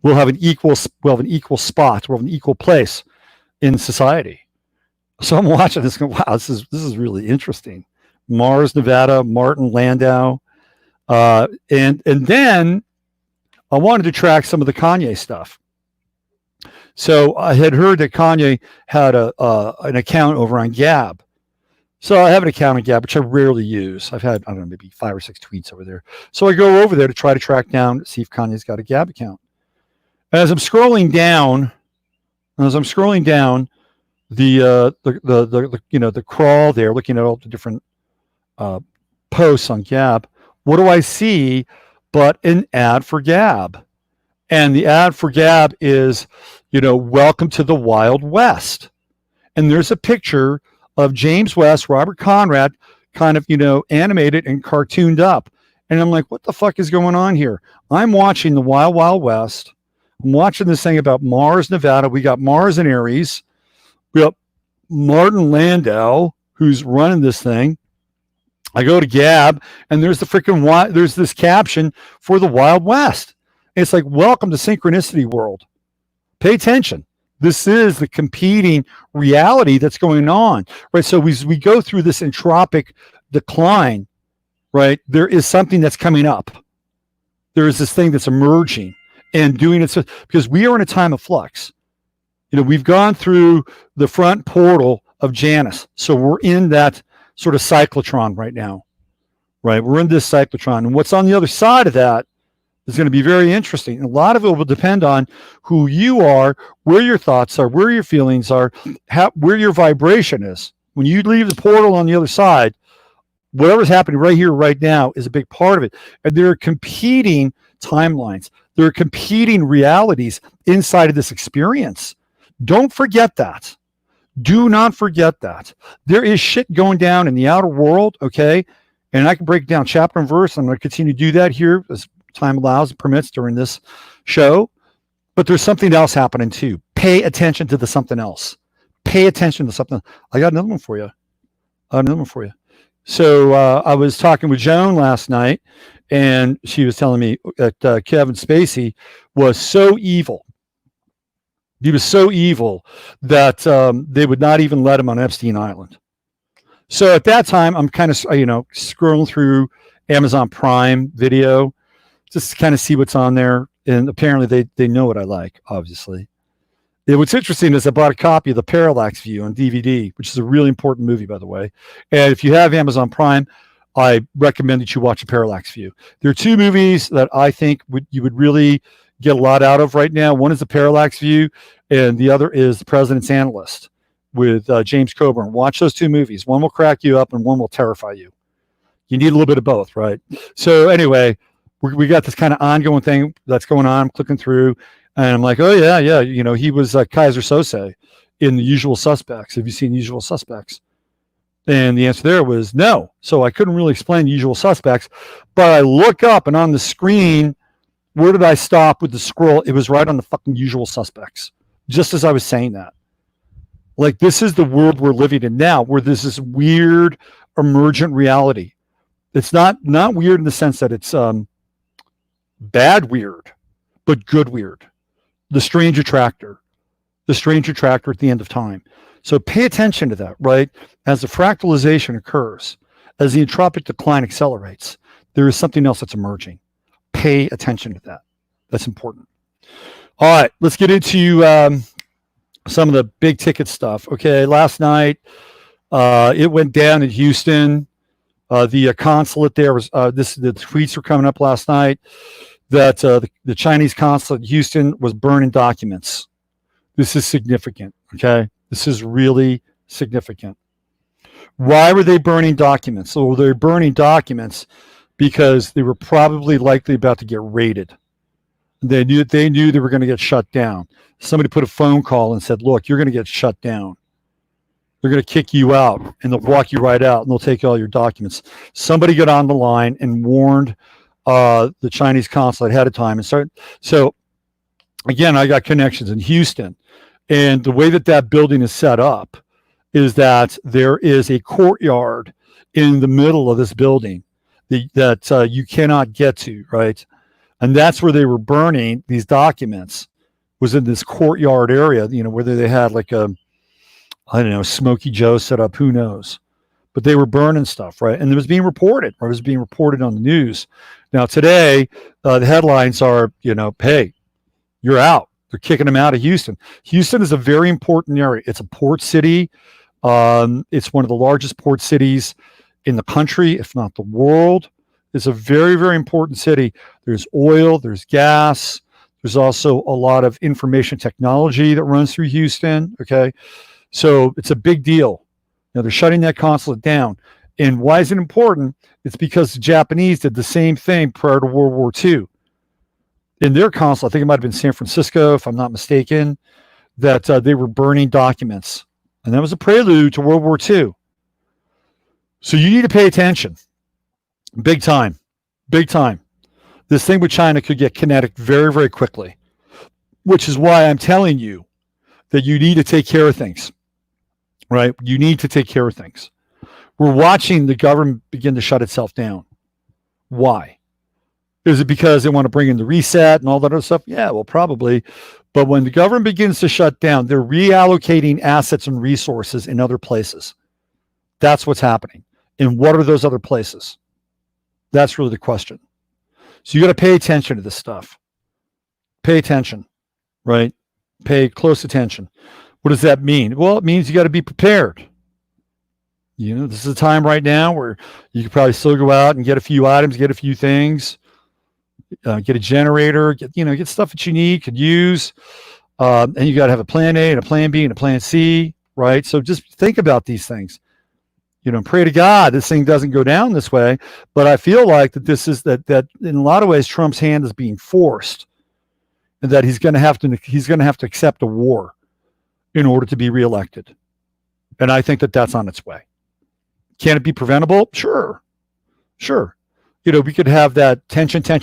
A: We'll have an equal spot. We'll have an equal place in society. So I'm watching this going, wow, this is really interesting. Mars, Nevada, Martin Landau. And then I wanted to track some of the Kanye stuff. So I had heard that Kanye had an account over on Gab. So I have an account on Gab, which I rarely use. I've had, I don't know, maybe 5 or 6 tweets over there. So I go over there to try to track down, see if Kanye's got a Gab account. As I'm scrolling down, the crawl there, looking at all the different posts on Gab, what do I see but an ad for Gab? And the ad for Gab is, welcome to the Wild West. And there's a picture of James West, Robert Conrad, kind of, animated and cartooned up. And I'm like, what the fuck is going on here? I'm watching the Wild Wild West. I'm watching this thing about Mars, Nevada. We got Mars and Aries. We got Martin Landau, who's running this thing. I go to Gab, and there's there's this caption for the Wild West. And it's like, welcome to Synchronicity World. Pay attention. This is the competing reality that's going on, right? So we go through this entropic decline, right? There is something that's coming up. There is this thing that's emerging and doing it so, because we are in a time of flux. We've gone through the front portal of Janus. So we're in that sort of cyclotron right now, right? We're in this cyclotron. And what's on the other side of that is going to be very interesting. And a lot of it will depend on who you are, where your thoughts are, where your feelings are, where your vibration is. When you leave the portal on the other side, whatever's happening right here, right now is a big part of it. And there are competing timelines. There are competing realities inside of this experience. Don't forget that. Do not forget that. There is shit going down in the outer world, okay? And I can break down chapter and verse. I'm going to continue to do that here as time allows and permits during this show. But there's something else happening too. Pay attention to the something else. Pay attention to something. I got another one for you. So I was talking with Joan last night, and she was telling me that Kevin Spacey was so evil. He was so evil that they would not even let him on Epstein Island. So at that time, I'm kind of, scrolling through Amazon Prime Video, just to kind of see what's on there. And apparently they know what I like, obviously. What's interesting is I bought a copy of The Parallax View on DVD, which is a really important movie, by the way. And if you have Amazon Prime, I recommend that you watch The Parallax View. There are two movies that I think you would really get a lot out of right now. One is The Parallax View, and the other is The President's Analyst with James Coburn. Watch those two movies. One will crack you up and one will terrify you. You need a little bit of both, right? So anyway, we got this kind of ongoing thing that's going on. I'm clicking through, and I'm like, oh, yeah. He was Kaiser Sose in The Usual Suspects. Have you seen Usual Suspects? And the answer there was no. So I couldn't really explain Usual Suspects. But I look up, and on the screen, where did I stop with the scroll? It was right on the fucking Usual Suspects, just as I was saying that. Like, this is the world we're living in now, where there's this weird emergent reality. It's not weird in the sense that it's bad weird, but good weird. The strange attractor at the end of time. So pay attention to that, right? As the fractalization occurs, as the entropic decline accelerates, there is something else that's emerging. Pay attention to that. That's important. All right, let's get into some of the big ticket stuff. Okay, last night it went down in Houston. The consulate there was the tweets were coming up last night that the Chinese consulate in Houston was burning documents. This is significant. Okay, this is really significant. Why were they burning documents? So they're burning documents because they were probably likely about to get raided. They knew they were going to get shut down. Somebody put a phone call and said, look, you're going to get shut down. They're going to kick you out, and they'll walk you right out, and they'll take all your documents. Somebody got on the line and warned the Chinese consulate ahead of time. So again, I got connections in Houston, and the way that building is set up is that there is a courtyard in the middle of this building that you cannot get to, right? And that's where they were burning these documents, was in this courtyard area, whether they had like Smokey Joe set up, who knows? But they were burning stuff, right? And it was being reported, or it was being reported on the news. Now today, the headlines are, hey, you're out. They're kicking them out of Houston. Houston is a very important area. It's a port city. It's one of the largest port cities in the country, if not the world. It's a very, very important city. There's oil, there's gas. There's also a lot of information technology that runs through Houston. Okay. So it's a big deal. Now they're shutting that consulate down. And why is it important? It's because the Japanese did the same thing prior to World War II. In their consulate, I think it might have been San Francisco, if I'm not mistaken, that they were burning documents. And that was a prelude to World War II. So you need to pay attention. Big time. Big time. This thing with China could get kinetic very, very quickly, which is why I'm telling you that you need to take care of things, right? You need to take care of things. We're watching the government begin to shut itself down. Why? Is it because they want to bring in the reset and all that other stuff? Yeah, well, probably. But when the government begins to shut down, they're reallocating assets and resources in other places. That's what's happening. And what are those other places? That's really the question. So you got to pay attention to this stuff. Pay attention, right? Pay close attention. What does that mean? Well, it means you got to be prepared. You know, this is a time right now where you could probably still go out and get a few items, get a few things, get a generator, get stuff that you need, could use. And you got to have a plan A and a plan B and a plan C, right? So just think about these things. Pray to God this thing doesn't go down this way. But I feel like that this is that in a lot of ways Trump's hand is being forced, and that he's going to have to accept a war in order to be reelected. And I think that that's on its way. Can it be preventable? Sure. We could have that tension, and then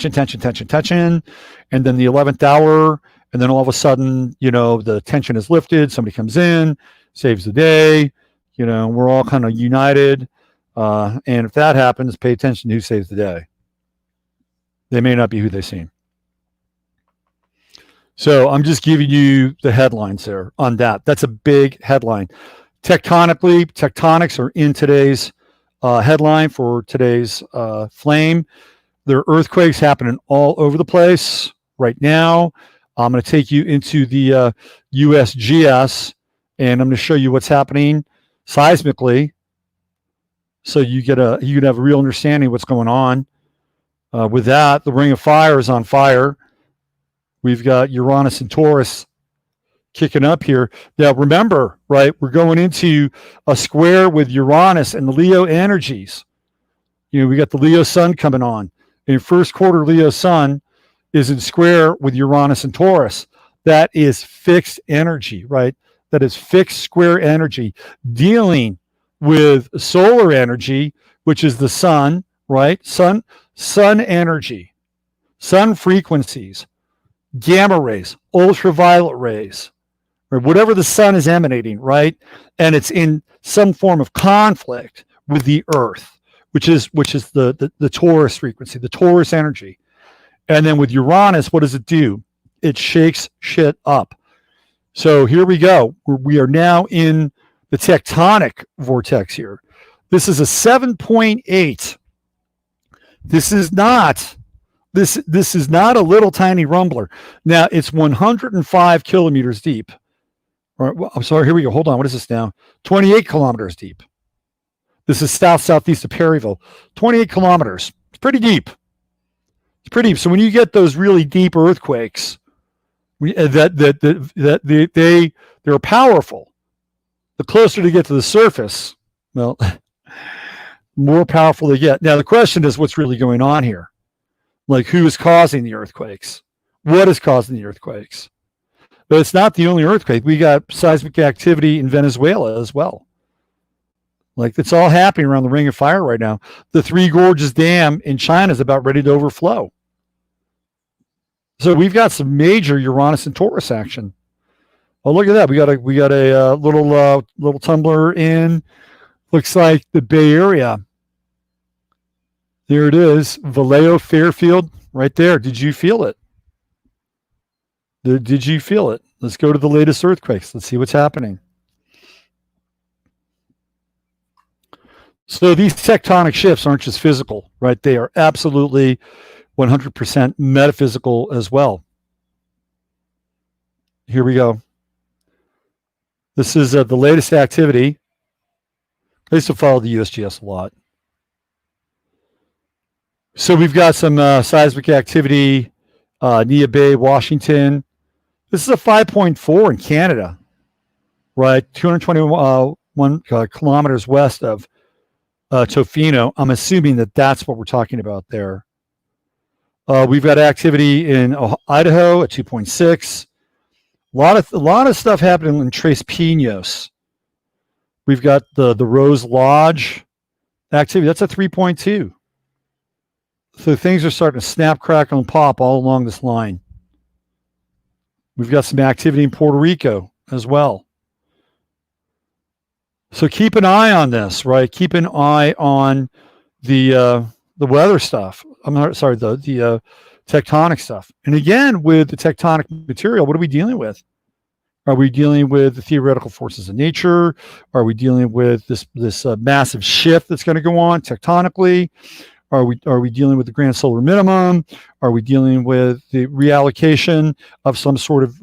A: the 11th hour, and then all of a sudden, the tension is lifted. Somebody comes in, saves the day. We're all kind of united. And if that happens, pay attention to who saves the day. They may not be who they seem. So I'm just giving you the headlines there on that. That's a big headline. Tectonics are in today's headline for today's flame. There are earthquakes happening all over the place right now. I'm going to take you into the USGS, and I'm going to show you what's happening seismically, so you can have a real understanding of what's going on. With that, the Ring of Fire is on fire. We've got Uranus and Taurus kicking up here. Now, remember, right, we're going into a square with Uranus and the Leo energies. We got the Leo sun coming on. In first quarter, Leo sun is in square with Uranus and Taurus. That is fixed energy, right? That is fixed square energy dealing with solar energy, which is the sun, right? Sun energy, sun frequencies, gamma rays, ultraviolet rays, or whatever the sun is emanating, right? And it's in some form of conflict with the earth, which is the Taurus frequency, the Taurus energy. And then with Uranus, what does it do? It shakes shit up. So here we go. We are now in the tectonic vortex here. This is a 7.8. This is not a little tiny rumbler. Now it's 105 kilometers deep. All right, well, I'm sorry. Here we go. Hold on. What is this now? 28 kilometers deep. This is southeast of Perryville. 28 kilometers. It's pretty deep. So when you get those really deep earthquakes, they're powerful. The closer they get to the surface, well, more powerful they get. Now the question is, what's really going on here? Like, who is causing the earthquakes? What is causing the earthquakes? But it's not the only earthquake. We got seismic activity in Venezuela as well. Like, it's all happening around the Ring of Fire right now. The Three Gorges Dam in China is about ready to overflow. So we've got some major Uranus and Taurus action. Oh, look at that. We got a little tumbler in. Looks like the Bay Area. There it is. Vallejo, Fairfield, right there. Did you feel it? Did you feel it? Let's go to the latest earthquakes. Let's see what's happening. So these tectonic shifts aren't just physical, right? They are absolutely 100% metaphysical as well. Here we go. This is the latest activity. I used to follow the USGS a lot. So we've got some seismic activity, Nia Bay, Washington. This is a 5.4 in Canada, right? 221 kilometers west of Tofino. I'm assuming that that's what we're talking about there. We've got activity in Idaho at 2.6. A lot of stuff happening in Tres Pinos. We've got the Rose Lodge activity. That's a 3.2. So things are starting to snap, crackle, and pop all along this line. We've got some activity in Puerto Rico as well. So keep an eye on this, right? Keep an eye on the weather stuff. I'm not sorry, the tectonic stuff. And again, with the tectonic material, what are we dealing with? Are we dealing with the theoretical forces of nature? Are we dealing with this massive shift that's going to go on tectonically? Are we dealing with the grand solar minimum? Are we dealing with the reallocation of some sort of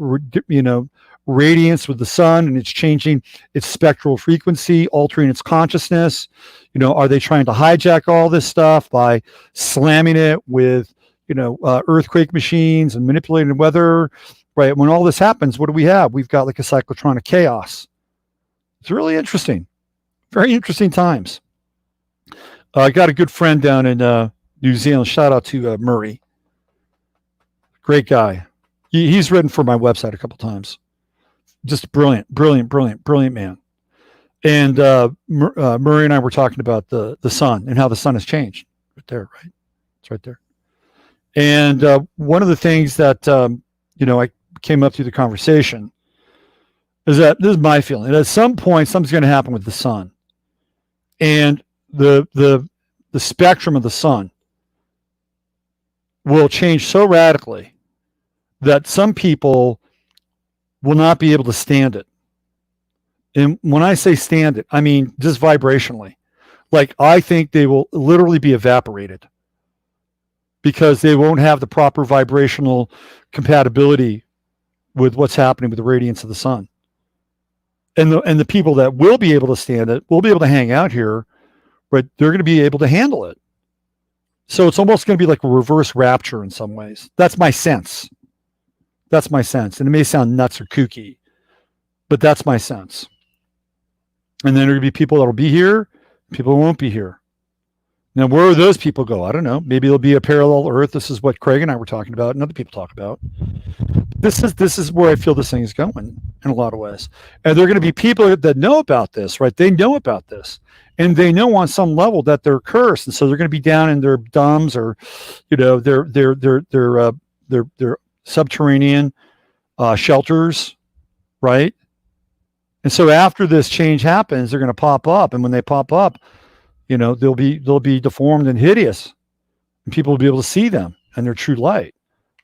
A: radiance with the sun, and it's changing its spectral frequency, altering its consciousness? Are they trying to hijack all this stuff by slamming it with earthquake machines and manipulating the weather? Right. When all this happens, what do we have? We've got like a cyclotronic chaos. It's really interesting. Very interesting times. I got a good friend down in New Zealand. Shout out to Murray. Great guy. He's written for my website a couple times. Just brilliant man. And Murray and I were talking about the sun and how the sun has changed. Right there, right? It's right there. And one of the things that I came up through the conversation is that this is my feeling. At some point, something's going to happen with the sun, and the spectrum of the sun will change so radically that some people will not be able to stand it. And when I say stand it, I mean just vibrationally. Like, I think they will literally be evaporated because they won't have the proper vibrational compatibility with what's happening with the radiance of the sun. And the people that will be able to stand it will be able to hang out here, but they're going to be able to handle it. So it's almost going to be like a reverse rapture in some ways. That's my sense. That's my sense. And it may sound nuts or kooky, but that's my sense. And then there will be people that will be here, people who won't be here. Now, where do those people go? I don't know. Maybe it'll be a parallel Earth. This is what Craig and I were talking about, and other people talk about. This is where I feel this thing is going in a lot of ways. And there are going to be people that know about this, right? They know about this, and they know on some level that they're cursed, and so they're going to be down in their dumbs or, their subterranean shelters, right? And so after this change happens, they're going to pop up, and when they pop up, they'll be deformed and hideous, and people will be able to see them in their true light.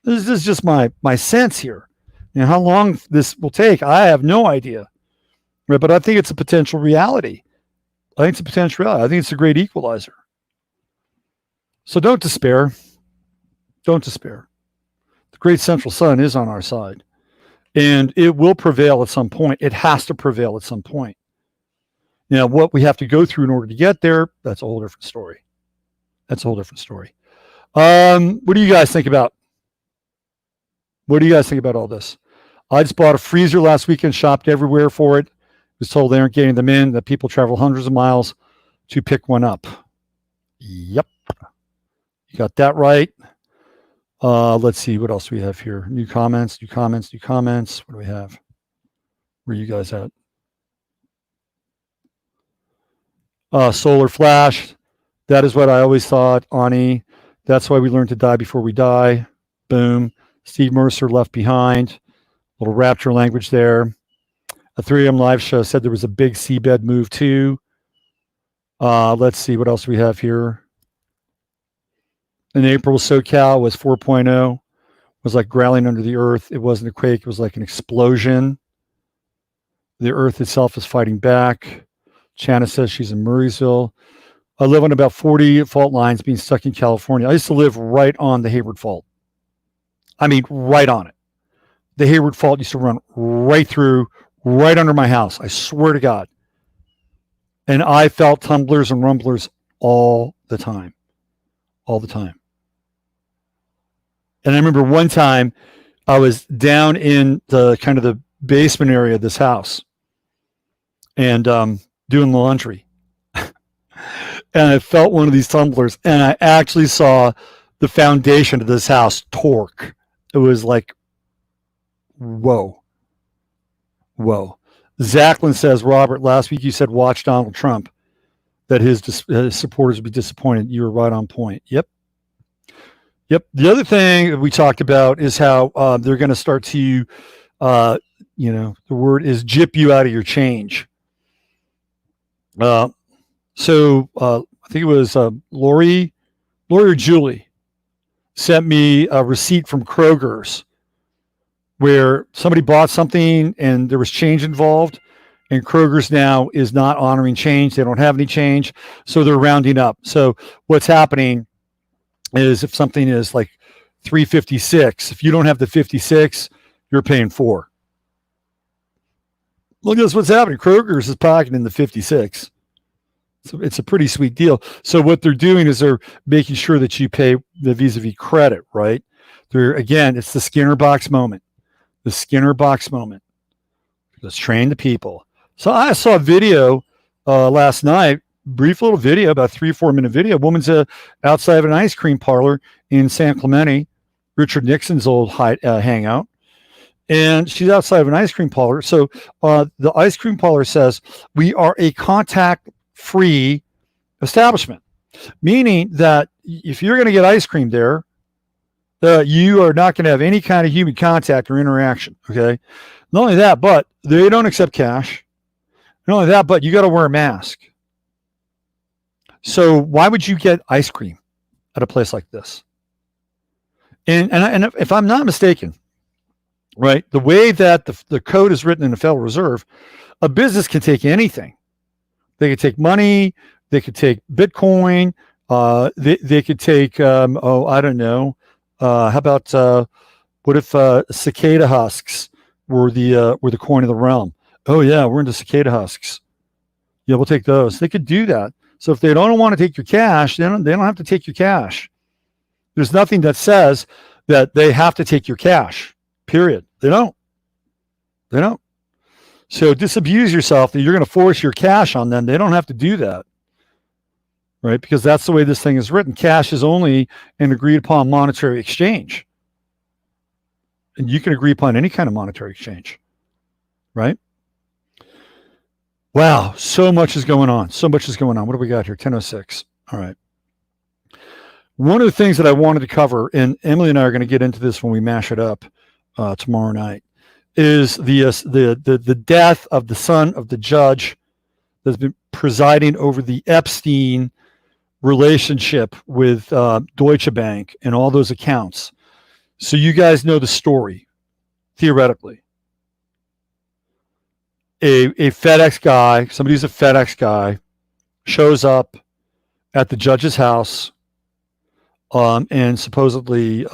A: This is just my sense here. How long this will take, I have no idea. Right? But I think it's a potential reality. I think it's a great equalizer. So don't despair. Don't despair. The great central sun is on our side, and it will prevail at some point. It has to prevail at some point. Now, what we have to go through in order to get there, that's a whole different story. What do you guys think about? What do you guys think about all this? I just bought a freezer last weekend, shopped everywhere for it. Was told they aren't getting them in, that people travel hundreds of miles to pick one up. Yep. You got that right. Let's see, what else do we have here? New comments. What do we have? Where are you guys at? Solar flash. That is what I always thought, Ani. That's why we learn to die before we die. Boom. Steve Mercer, Left Behind. Little rapture language there. A 3am live show said there was a big seabed move too. Let's see what else we have here. In April, SoCal was 4.0. Was like growling under the earth. It wasn't a quake. It was like an explosion. The earth itself is fighting back. Chana says she's in Murraysville. I live on about 40 fault lines being stuck in California. I used to live right on the Hayward Fault. I mean, right on it. The Hayward Fault used to run right through, right under my house. I swear to God. And I felt tumblers and rumblers all the time. All the time. And I remember one time I was down in the kind of the basement area of this house. and doing laundry. And I felt one of these tumblers, and I actually saw the foundation of this house torque. It was like, whoa. Zachlin says, Robert, last week you said watch Donald Trump, that his supporters would be disappointed. You were right on point. Yep. The other thing that we talked about is how they're going to start to, the word is jip you out of your change. So I think it was Lori or Julie sent me a receipt from Kroger's where somebody bought something and there was change involved, and Kroger's now is not honoring change. They don't have any change, so they're rounding up. So what's happening is if something is like $3.56, if you don't have the 56, you're paying $4. Look, that's what's happening. Kroger's is pocketing the 56. So it's a pretty sweet deal. So what they're doing is they're making sure that you pay the vis-a-vis credit, right? It's the Skinner box moment. The Skinner box moment. Let's train the people. So I saw a video last night, brief little video, about 3-4 minute video. A woman's outside of an ice cream parlor in San Clemente, Richard Nixon's old hangout. And she's outside of an ice cream parlor. So the ice cream parlor says, we are a contact-free establishment, meaning that if you're going to get ice cream there, you are not going to have any kind of human contact or interaction, okay? Not only that, but they don't accept cash. Not only that, but you got to wear a mask. So why would you get ice cream at a place like this? And if I'm not mistaken, right, the way that the code is written in the Federal Reserve, a business can take anything. They could take money. They could take Bitcoin. They could take, I don't know. How about what if cicada husks were the coin of the realm? Oh yeah, we're into cicada husks. Yeah, we'll take those. They could do that. So if they don't want to take your cash, they don't have to take your cash. There's nothing that says that they have to take your cash. Period. They don't. So disabuse yourself that you're going to force your cash on them. They don't have to do that. Right? Because that's the way this thing is written. Cash is only an agreed upon monetary exchange. And you can agree upon any kind of monetary exchange. Right? Wow. So much is going on. What do we got here? 10:06. All right. One of the things that I wanted to cover, and Emily and I are going to get into this when we mash it up tomorrow night, is the death of the son of the judge that's been presiding over the Epstein relationship with Deutsche Bank and all those accounts. So you guys know the story, theoretically. A FedEx guy, somebody who's a FedEx guy, shows up at the judge's house and supposedly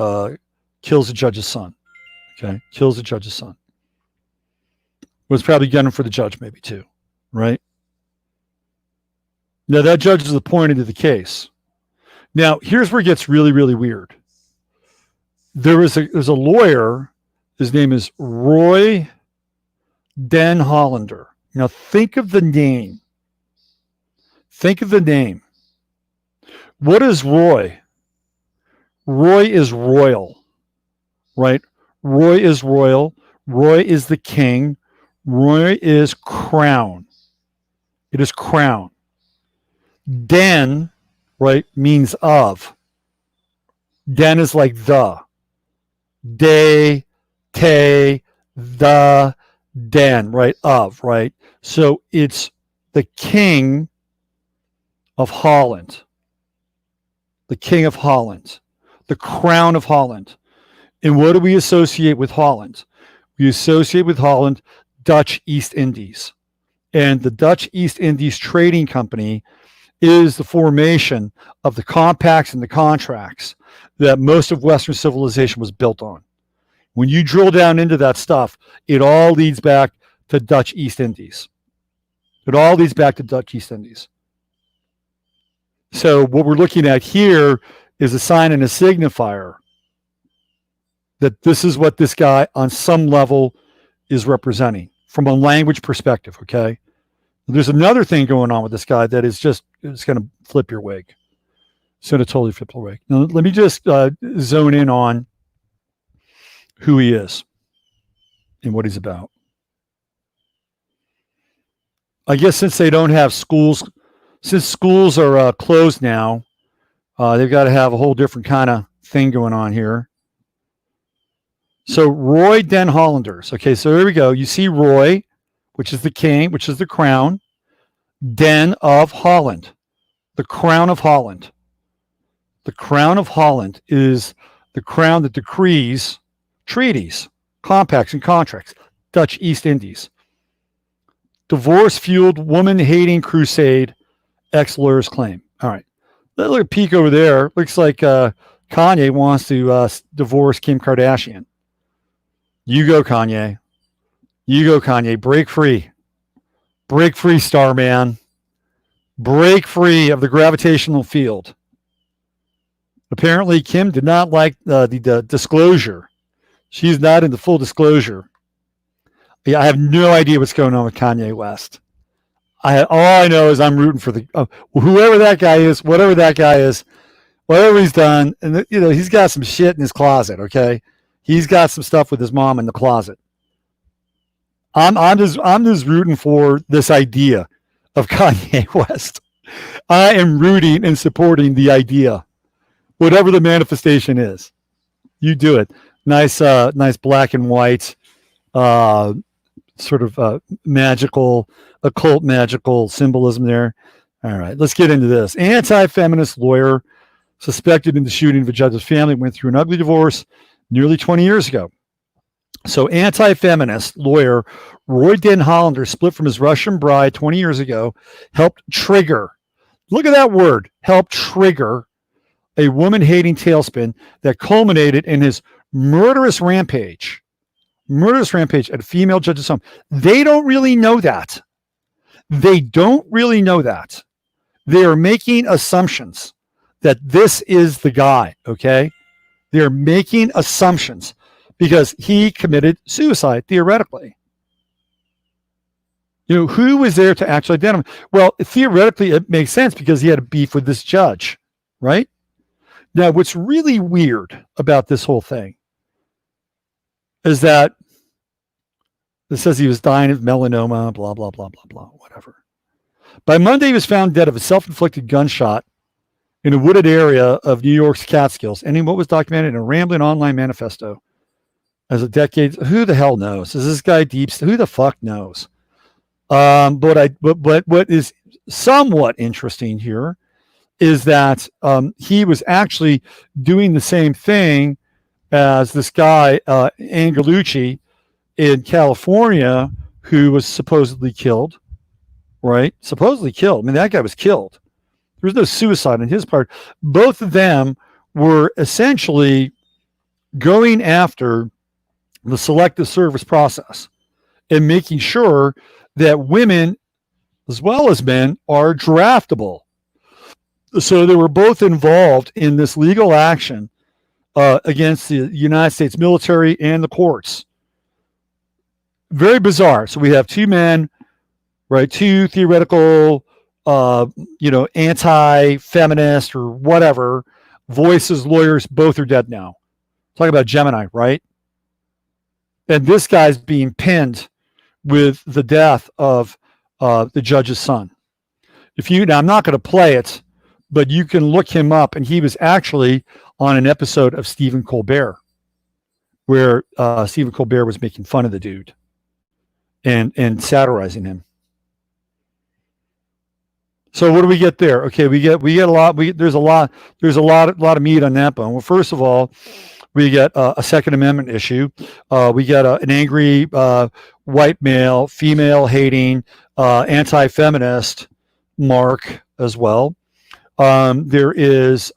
A: kills the judge's son. Okay, kills the judge's son. Was probably gunning for the judge, maybe too, right? Now that judge is appointed to the case. Now here's where it gets really, really weird. There's a lawyer. His name is Roy Den Hollander. Now think of the name. What is Roy? Roy is royal, right? Roy is royal. Roy is the king. Roy is crown. It is crown. Den, right, means of. Den is like the. De, te, the, den, right, of, right? So it's the king of Holland. The king of Holland. The crown of Holland. And what do we associate with Holland? We associate with Holland Dutch East Indies. And the Dutch East Indies Trading Company is the formation of the compacts and the contracts that most of Western civilization was built on. When you drill down into that stuff, it all leads back to Dutch East Indies. So what we're looking at here is a sign and a signifier that this is what this guy on some level is representing from a language perspective, okay? There's another thing going on with this guy that is just, it's going to flip your wig. It's going to totally flip your wig. Now, let me just zone in on who he is and what he's about. I guess since they don't have schools, since schools are closed now, they've got to have a whole different kind of thing going on here. So Roy Den Hollanders. Okay, so there we go. You see Roy, which is the king, which is the crown. Den of Holland, the crown of Holland. The crown of Holland is the crown that decrees treaties, compacts, and contracts. Dutch East Indies. Divorce-fueled woman-hating crusade, ex-lawyer's claim. All right. Let's look at peek over there. Looks like Kanye wants to divorce Kim Kardashian. You go, Kanye. You go, Kanye. Break free. Break free, Starman. Break free of the gravitational field. Apparently, Kim did not like the disclosure. She's not into full disclosure. Yeah, I have no idea what's going on with Kanye West. All I know is I'm rooting for whoever that guy is, whatever that guy is, whatever he's done, and he's got some shit in his closet. Okay, he's got some stuff with his mom in the closet. I'm just rooting for this idea of Kanye West. I am rooting and supporting the idea, whatever the manifestation is. You do it. Nice black and white. Sort of magical, occult magical symbolism there. All right, let's get into this. Anti-feminist lawyer suspected in the shooting of a judge's family went through an ugly divorce nearly 20 years ago. So anti-feminist lawyer Roy Den Hollander split from his Russian bride 20 years ago, helped trigger, look at that word, helped trigger a woman-hating tailspin that culminated in his murderous rampage at a female judge's home. They don't really know that. They don't really know that. They are making assumptions that this is the guy, okay? They're making assumptions because he committed suicide, theoretically. Who was there to actually identify? Well, theoretically, it makes sense because he had a beef with this judge, right? Now, what's really weird about this whole thing is that it says he was dying of melanoma, blah, blah, blah, blah, blah, whatever. By Monday, he was found dead of a self-inflicted gunshot in a wooded area of New York's Catskills, ending what was documented in a rambling online manifesto as a decade. Who the hell knows? Is this guy deep? Who the fuck knows? But what is somewhat interesting here is that he was actually doing the same thing as this guy, Angelucci, in California, who was supposedly killed, right? Supposedly killed. I mean, that guy was killed. There was no suicide on his part. Both of them were essentially going after the selective service process and making sure that women, as well as men, are draftable. So they were both involved in this legal action against the United States military and the courts. Very bizarre. So we have two men, right? Two theoretical, anti-feminist or whatever voices, lawyers. Both are dead now. Talk about Gemini, right? And this guy's being pinned with the death of the judge's son. Now I'm not going to play it, but you can look him up, and he was actually on an episode of Stephen Colbert, where Stephen Colbert was making fun of the dude and satirizing him. So what do we get there? Okay, we get a lot. There's a lot of meat on that bone. Well, first of all, we get a Second Amendment issue. We get an angry white male, female hating, anti-feminist mark as well. There is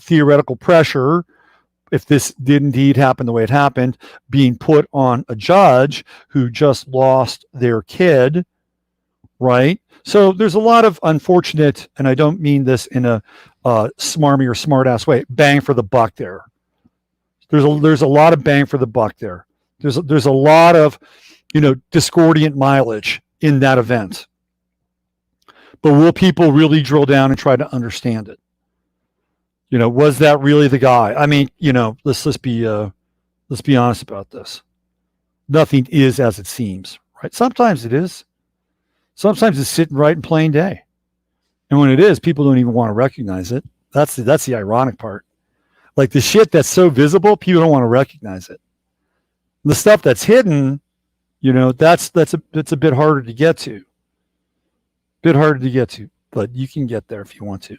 A: theoretical pressure, if this did indeed happen the way it happened, being put on a judge who just lost their kid, right? So there's a lot of unfortunate, and I don't mean this in a smarmy or smart-ass way, bang for the buck there. There's a lot of bang for the buck there. There's a lot of, discordant mileage in that event. But will people really drill down and try to understand it? Was that really the guy? I mean, let's be honest about this. Nothing is as it seems, right? Sometimes it is. Sometimes it's sitting right in plain day. And when it is, people don't even want to recognize it. That's the ironic part. Like the shit that's so visible, people don't want to recognize it. The stuff that's hidden, that's a bit harder to get to. But you can get there if you want to.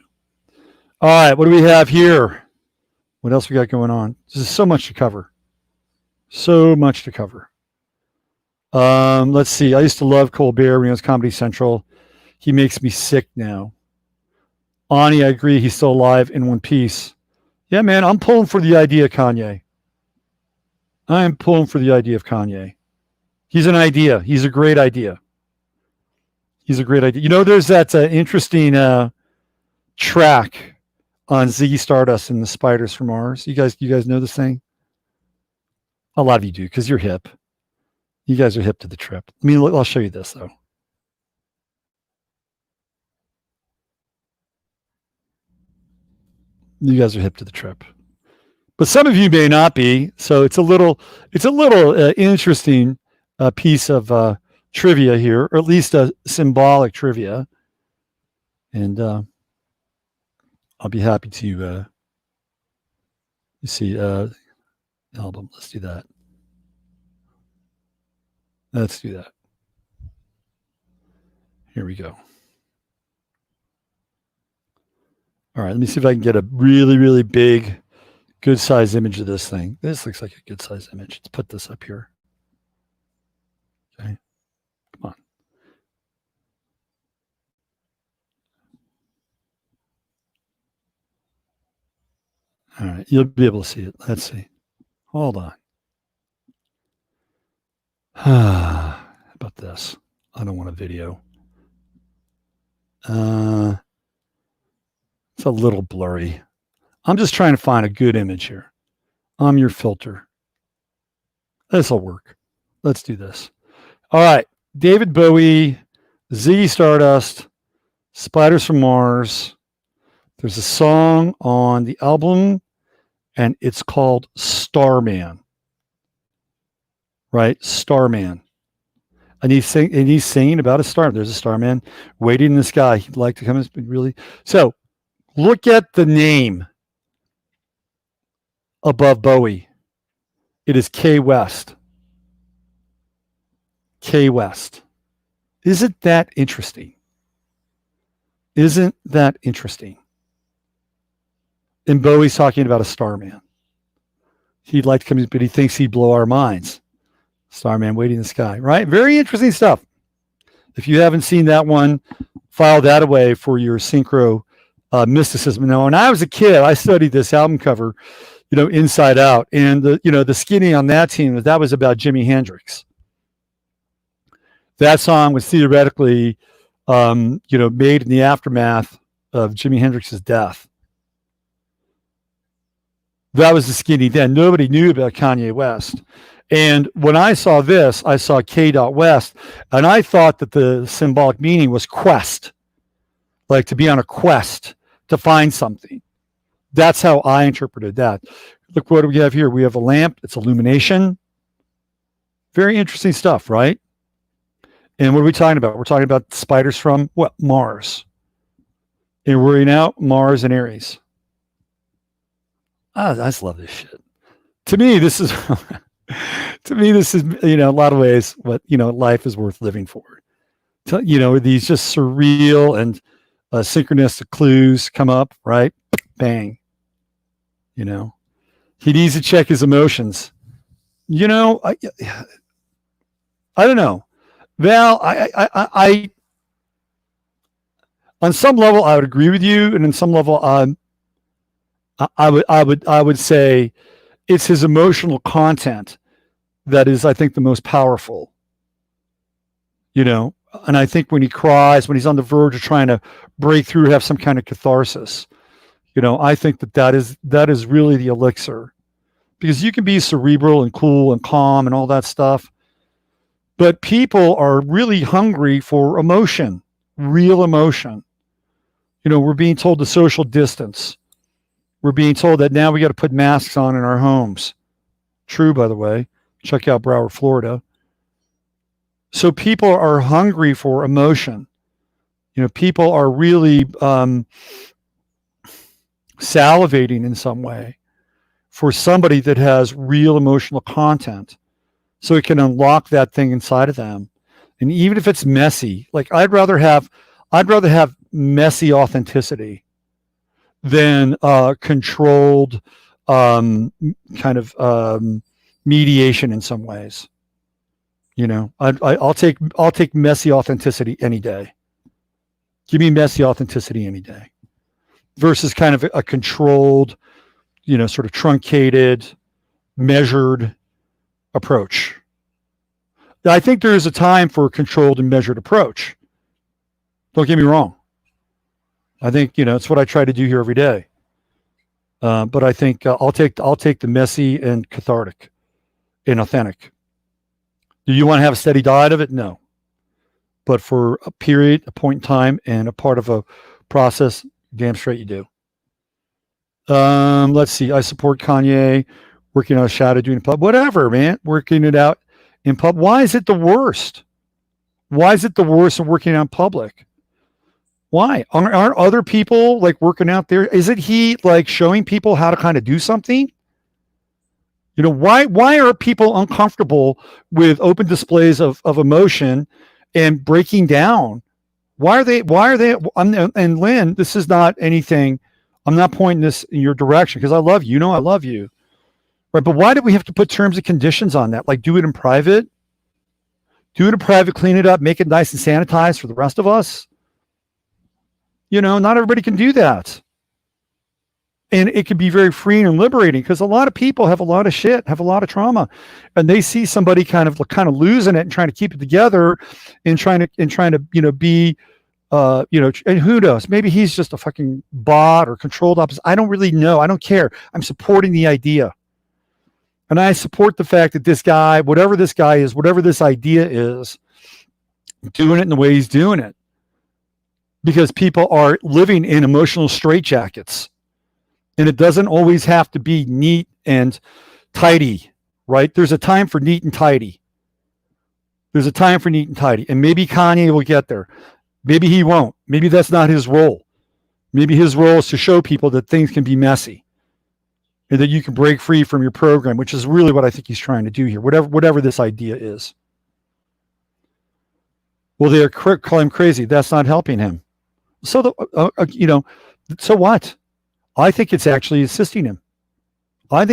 A: All right, what do we have here? What else we got going on? There's so much to cover. Let's see. I used to love Colbert when he was Comedy Central. He makes me sick now. Ani, I agree. He's still alive in one piece. Yeah, man, I'm pulling for the idea of Kanye. I am pulling for the idea of Kanye. He's an idea. He's a great idea. There's that interesting track on Ziggy Stardust and the Spiders from Mars. You guys know this thing? A lot of you do because you're hip. You guys are hip to the trip. I mean, I'll show you this though. You guys are hip to the trip, but some of you may not be. So it's a little interesting piece of trivia here, or at least a symbolic trivia, and I'll be happy to see album. Let's do that. Here we go. All right, let me see if I can get a really, really big, good size image of this thing. This looks like a good size image. Let's put this up here. Okay, come on. All right, you'll be able to see it. Let's see. Hold on. How about this? I don't want a video. It's a little blurry. I'm just trying to find a good image here. I'm your filter. This will work. Let's do this. All right. David Bowie, Ziggy Stardust, Spiders from Mars. There's a song on the album, and it's called Starman. Right? Starman. And he's singing about a star. There's a starman waiting in the sky. He'd like to come and really. So look at the name above Bowie. It is K West. K West. Isn't that interesting? And Bowie's talking about a starman. He'd like to come in, but he thinks he'd blow our minds. Starman waiting in the sky, right? Very interesting stuff. If you haven't seen that one, file that away for your synchro mysticism. Now, when I was a kid, I studied this album cover, inside out. And the skinny on that team, that was about Jimi Hendrix. That song was theoretically, made in the aftermath of Jimi Hendrix's death. That was the skinny then. Nobody knew about Kanye West. And when I saw this, I saw K. West, and I thought that the symbolic meaning was quest, like to be on a quest to find something. That's how I interpreted that. Look, what do we have here? We have a lamp. It's illumination. Very interesting stuff, right? And what are we talking about? We're talking about spiders from what? Mars. And we're now Mars and Aries. I just love this shit. To me, this is... in a lot of ways what, life is worth living for. These just surreal and synchronistic clues come up, right? Bang. He needs to check his emotions. I don't know. Val, I on some level I would agree with you, and on some level I would say it's his emotional content that is, I think, the most powerful. And I think when he cries, when he's on the verge of trying to break through, have some kind of catharsis, I think that is really the elixir. Because you can be cerebral and cool and calm and all that stuff, but people are really hungry for emotion, real emotion. We're being told to social distance. We're being told that now we got to put masks on in our homes. True, by the way. Check out Broward, Florida. So people are hungry for emotion. People are really salivating in some way for somebody that has real emotional content, so it can unlock that thing inside of them. And even if it's messy, like I'd rather have messy authenticity than controlled kind of mediation in some ways. I'll take messy authenticity any day. Give me messy authenticity any day, versus kind of a controlled, sort of truncated, measured approach. I think there is a time for a controlled and measured approach. Don't get me wrong. I think, it's what I try to do here every day. But I think I'll take the messy and cathartic and authentic. Do you want to have a steady diet of it? No. But for a period, a point in time, and a part of a process, damn straight you do. Let's see. I support Kanye working on a shadow doing pub. Whatever, man. Working it out in pub. Why is it the worst? Why is it the worst of working out in public? Why? Aren't other people like working out there? Isn't he like showing people how to kind of do something? Why are people uncomfortable with open displays of emotion and breaking down? Why are they, and Lynn, this is not anything, I'm not pointing this in your direction because I love you. I love you. Right. But why do we have to put terms and conditions on that? Like do it in private, clean it up, make it nice and sanitized for the rest of us. Not everybody can do that. And it can be very freeing and liberating because a lot of people have a lot of shit, have a lot of trauma, and they see somebody kind of losing it and trying to keep it together and trying to be, and who knows, maybe he's just a fucking bot or controlled opposite. I don't really know. I don't care. I'm supporting the idea. And I support the fact that this guy, whatever this guy is, whatever this idea is, doing it in the way he's doing it. Because people are living in emotional straitjackets. And it doesn't always have to be neat and tidy, right? There's a time for neat and tidy. And maybe Kanye will get there. Maybe he won't. Maybe that's not his role. Maybe his role is to show people that things can be messy and that you can break free from your program, which is really what I think he's trying to do here, whatever this idea is. Well, they're calling him crazy. That's not helping him. So, so what? I think it's actually assisting him. Why?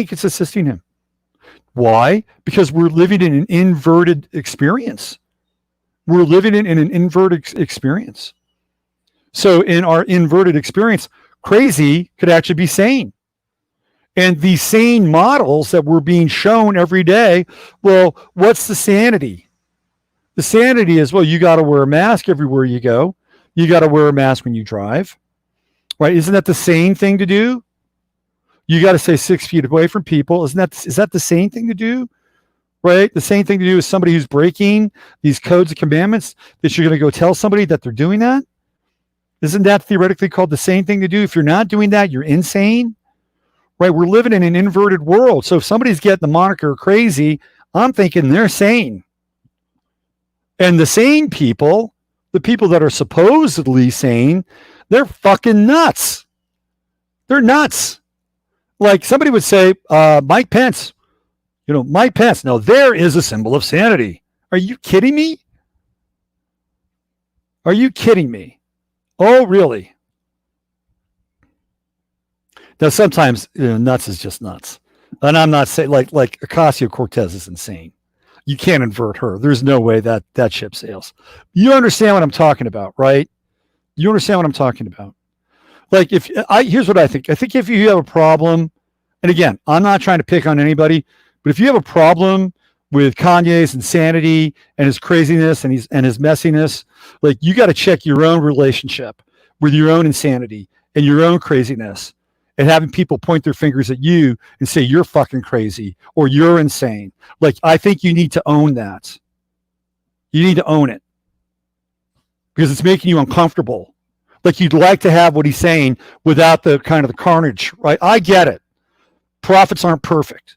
A: Because we're living in an inverted experience. So in our inverted experience, crazy could actually be sane. And these sane models that we're being shown every day, well, what's the sanity? The sanity is, well, you got to wear a mask everywhere you go. You got to wear a mask when you drive. Right? Isn't that the same thing to do? You got to stay 6 feet away from people. Is that the same thing to do? Right? The same thing to do is somebody who's breaking these codes of commandments, that you're going to go tell somebody that they're doing that? Isn't that theoretically called the same thing to do? If you're not doing that, you're insane. Right? We're living in an inverted world. So if somebody's getting the moniker crazy, I'm thinking they're sane. And the sane people, the people that are supposedly sane, they're fucking nuts. They're nuts. Like somebody would say, Mike Pence. Mike Pence. Now there is a symbol of sanity. Are you kidding me? Oh, really? Now sometimes nuts is just nuts. And I'm not saying like Ocasio-Cortez is insane. You can't invert her. There's no way that ship sails. You understand what I'm talking about, right? Like here's what I think. I think if you have a problem, and again, I'm not trying to pick on anybody, but if you have a problem with Kanye's insanity and his craziness and his messiness, like you got to check your own relationship with your own insanity and your own craziness, and having people point their fingers at you and say you're fucking crazy or you're insane. Like I think you need to own that. You need to own it. because it's making you uncomfortable. Like you'd like to have what he's saying without the kind of the carnage, right? I get it. Prophets aren't perfect.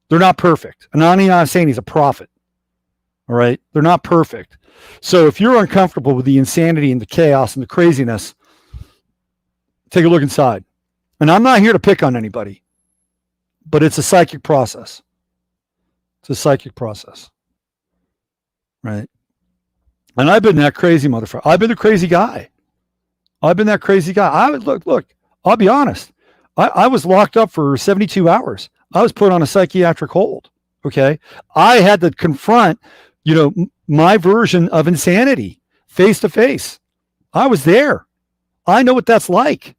A: They're not perfect. And I'm not saying he's a prophet. All right? They're not perfect. So if you're uncomfortable with the insanity and the chaos and the craziness, take a look inside. And I'm not here to pick on anybody, but it's a psychic process. It's a psychic process. Right? And I've been that crazy motherfucker. I've been the crazy guy. I've been that crazy guy. Look, I'll be honest. I was locked up for 72 hours. I was put on a psychiatric hold. Okay. I had to confront, my version of insanity face to face. I was there. I know what that's like.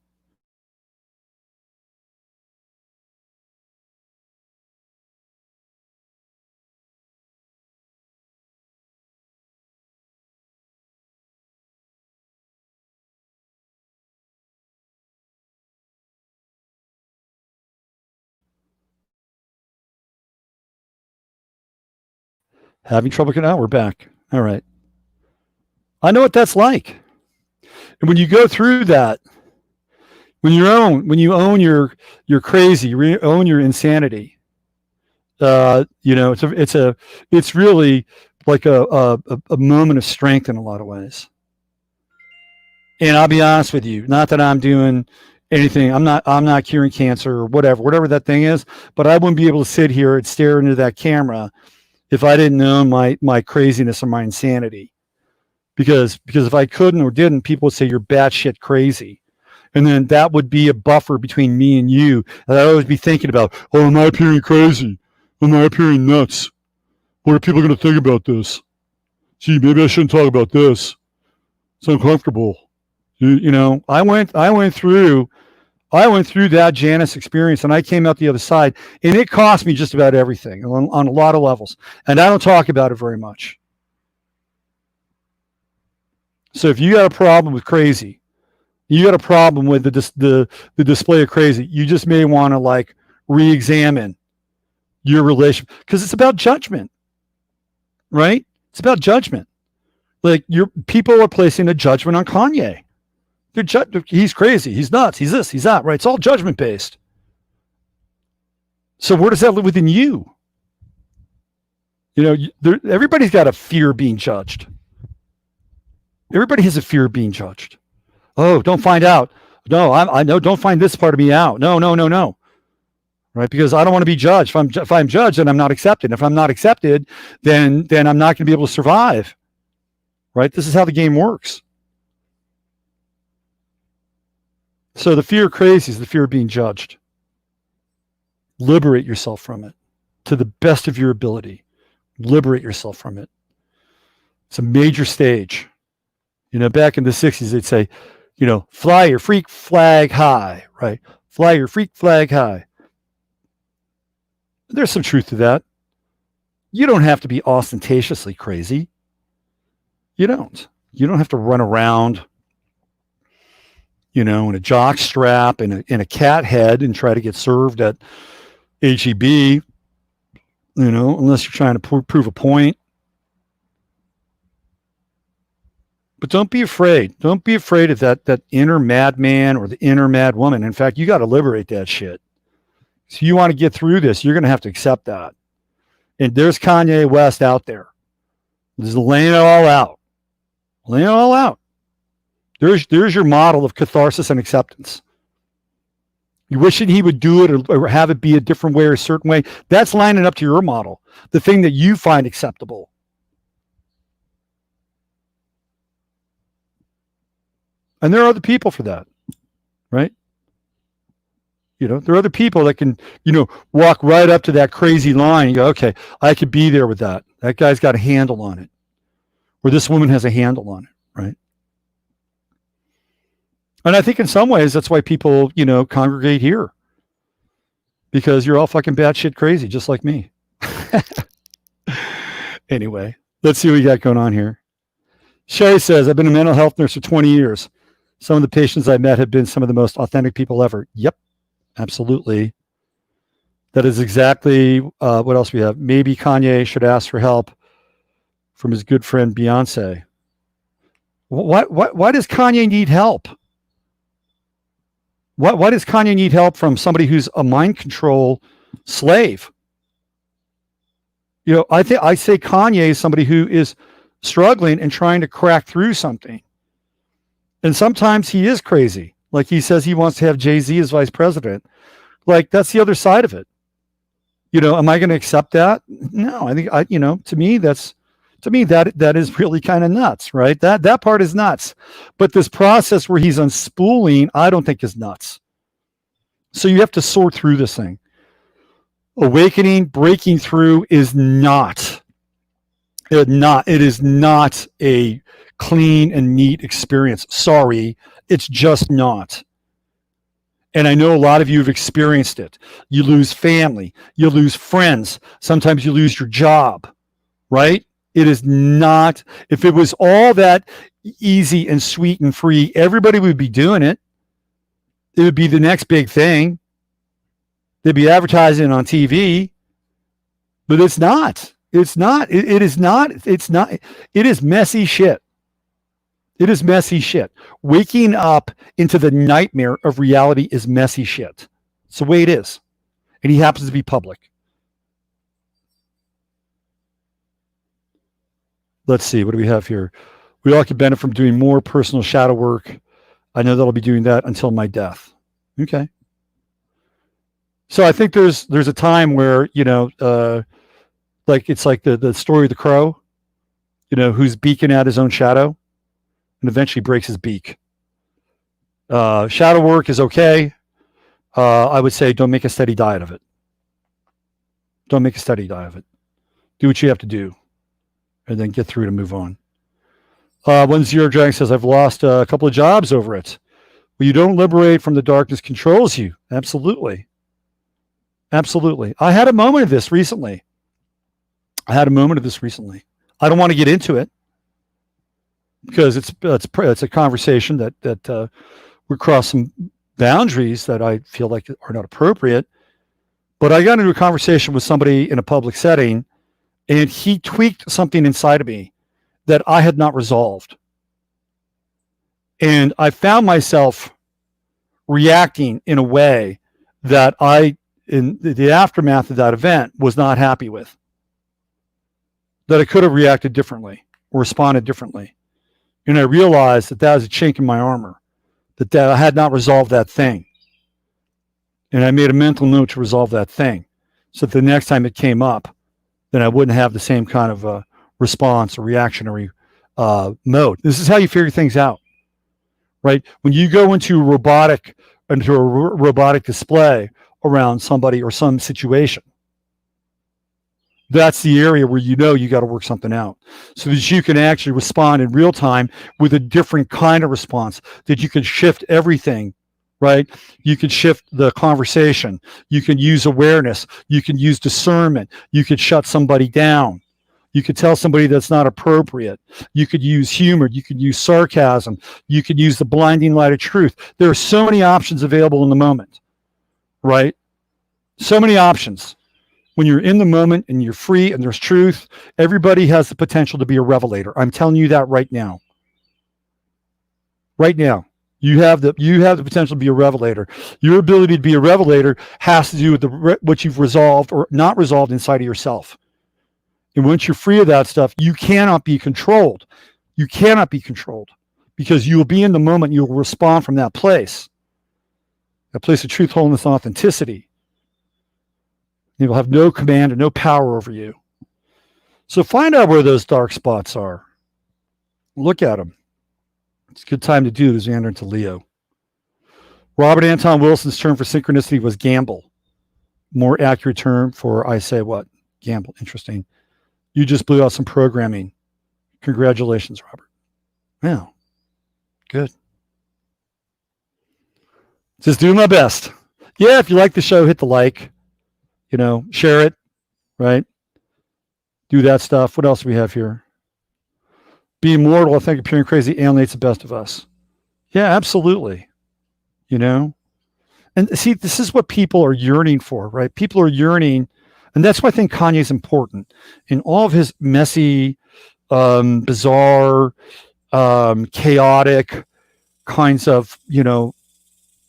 A: Having trouble getting out? We're back. All right. I know what that's like. And when you go through that, when you own your crazy, you own your insanity, it's really like a moment of strength in a lot of ways. And I'll be honest with you, not that I'm doing anything, I'm not curing cancer or whatever that thing is, but I wouldn't be able to sit here and stare into that camera if I didn't know my craziness or my insanity. Because if I couldn't or didn't, people would say you're batshit crazy. And then that would be a buffer between me and you. And I'd always be thinking about, am I appearing crazy? Am I appearing nuts? What are people going to think about this? Gee, maybe I shouldn't talk about this. It's uncomfortable. I went through that Janus experience, and I came out the other side, and it cost me just about everything on a lot of levels. And I don't talk about it very much. So if you got a problem with crazy, you got a problem with the display of crazy, you just may want to re-examine your relation, because it's about judgment, right? It's about judgment. Your people are placing a judgment on Kanye. He's crazy. He's nuts. He's this. He's that. Right? It's all judgment based. So where does that live within you? Everybody's got a fear of being judged. Everybody has a fear of being judged. Oh, don't find out. No, I know. Don't find this part of me out. No. Right? Because I don't want to be judged. If I'm judged, then I'm not accepted. If I'm not accepted, then I'm not going to be able to survive. Right? This is how the game works. So the fear of crazy is the fear of being judged. Liberate yourself from it to the best of your ability. Liberate yourself from it. It's a major stage. Back in the 60s, they'd say, fly your freak flag high, right? Fly your freak flag high. There's some truth to that. You don't have to be ostentatiously crazy. You don't. You don't have to run around, in a jock strap and in a cat head and try to get served at HEB, unless you're trying to prove a point. But don't be afraid. Don't be afraid of that inner madman or the inner mad woman. In fact, you got to liberate that shit. So you want to get through this, you're going to have to accept that. And there's Kanye West out there. Just laying it all out. Laying it all out. There's your model of catharsis and acceptance. You wishing he would do it or have it be a different way or a certain way. That's lining up to your model. The thing that you find acceptable. And there are other people for that, right? There are other people that can, walk right up to that crazy line and go, okay, I could be there with that. That guy's got a handle on it. Or this woman has a handle on it, right? And I think in some ways that's why people, congregate here. Because you're all fucking batshit crazy, just like me. Anyway, let's see what we got going on here. Shay says, I've been a mental health nurse for 20 years. Some of the patients I met have been some of the most authentic people ever. Yep, absolutely. That is exactly what else we have. Maybe Kanye should ask for help from his good friend Beyonce. Why does Kanye need help? Why does Kanye need help from somebody who's a mind control slave? I say Kanye is somebody who is struggling and trying to crack through something. And sometimes he is crazy. Like he says he wants to have Jay-Z as vice president. Like that's the other side of it. Am I going to accept that? No, I think to me that is really kind of nuts, right? That part is nuts. But this process where he's unspooling, I don't think is nuts. So you have to sort through this thing. Awakening, breaking through is not. It is not a clean and neat experience. Sorry, it's just not. And I know a lot of you have experienced it. You lose family, you lose friends, sometimes you lose your job, right? It is not. If it was all that easy and sweet and free, everybody would be doing it. It would be the next big thing. They'd be advertising on TV, but it's not. It's not. It is not. It's not. It is messy shit. It is messy shit. Waking up into the nightmare of reality is messy shit. It's the way it is. And he happens to be public. Let's see. What do we have here? We all can benefit from doing more personal shadow work. I know that I'll be doing that until my death. Okay. So I think there's a time where, like it's like the story of the crow, who's beaking at his own shadow and eventually breaks his beak. Shadow work is okay. I would say don't make a steady diet of it. Don't make a steady diet of it. Do what you have to do and then get through it and move on. 10 Dragon says, I've lost a couple of jobs over it. Well, you don't liberate from the darkness controls you. Absolutely. Absolutely. I had a moment of this recently. I don't want to get into it because it's a conversation that would cross some boundaries that I feel like are not appropriate. But I got into a conversation with somebody in a public setting, and he tweaked something inside of me that I had not resolved. And I found myself reacting in a way that I, in the aftermath of that event, was not happy with. That I could have reacted differently or responded differently. And I realized that was a chink in my armor, that I had not resolved that thing. And I made a mental note to resolve that thing so that the next time it came up, then I wouldn't have the same kind of response or reactionary mode. This is how you figure things out, right? When you go into a robotic display around somebody or some situation, that's the area where you got to work something out so that you can actually respond in real time with a different kind of response, that you can shift everything, right? You can shift the conversation. You can use awareness. You can use discernment. You could shut somebody down. You could tell somebody that's not appropriate. You could use humor. You could use sarcasm. You could use the blinding light of truth. There are so many options available in the moment, right? So many options. When you're in the moment and you're free and there's truth, everybody has the potential to be a revelator. I'm telling you that right now. Right now. You have the potential to be a revelator. Your ability to be a revelator has to do with what you've resolved or not resolved inside of yourself. And once you're free of that stuff, you cannot be controlled. You cannot be controlled because you will be in the moment. You'll respond from that place of truth, wholeness, and authenticity. He will have no command and no power over you. So find out where those dark spots are. Look at them. It's a good time to do it as we enter into Leo. Robert Anton Wilson's term for synchronicity was gamble. More accurate term for I say what? Gamble. Interesting. You just blew out some programming. Congratulations, Robert. Yeah. Good. Just doing my best. Yeah, if you like the show, hit the like. Share it, right? Do that stuff. What else do we have here? Be immortal, I think appearing crazy alienates the best of us. Yeah, absolutely. And see, this is what people are yearning for, right? People are yearning, and that's why I think Kanye's important. In all of his messy, bizarre, chaotic kinds of,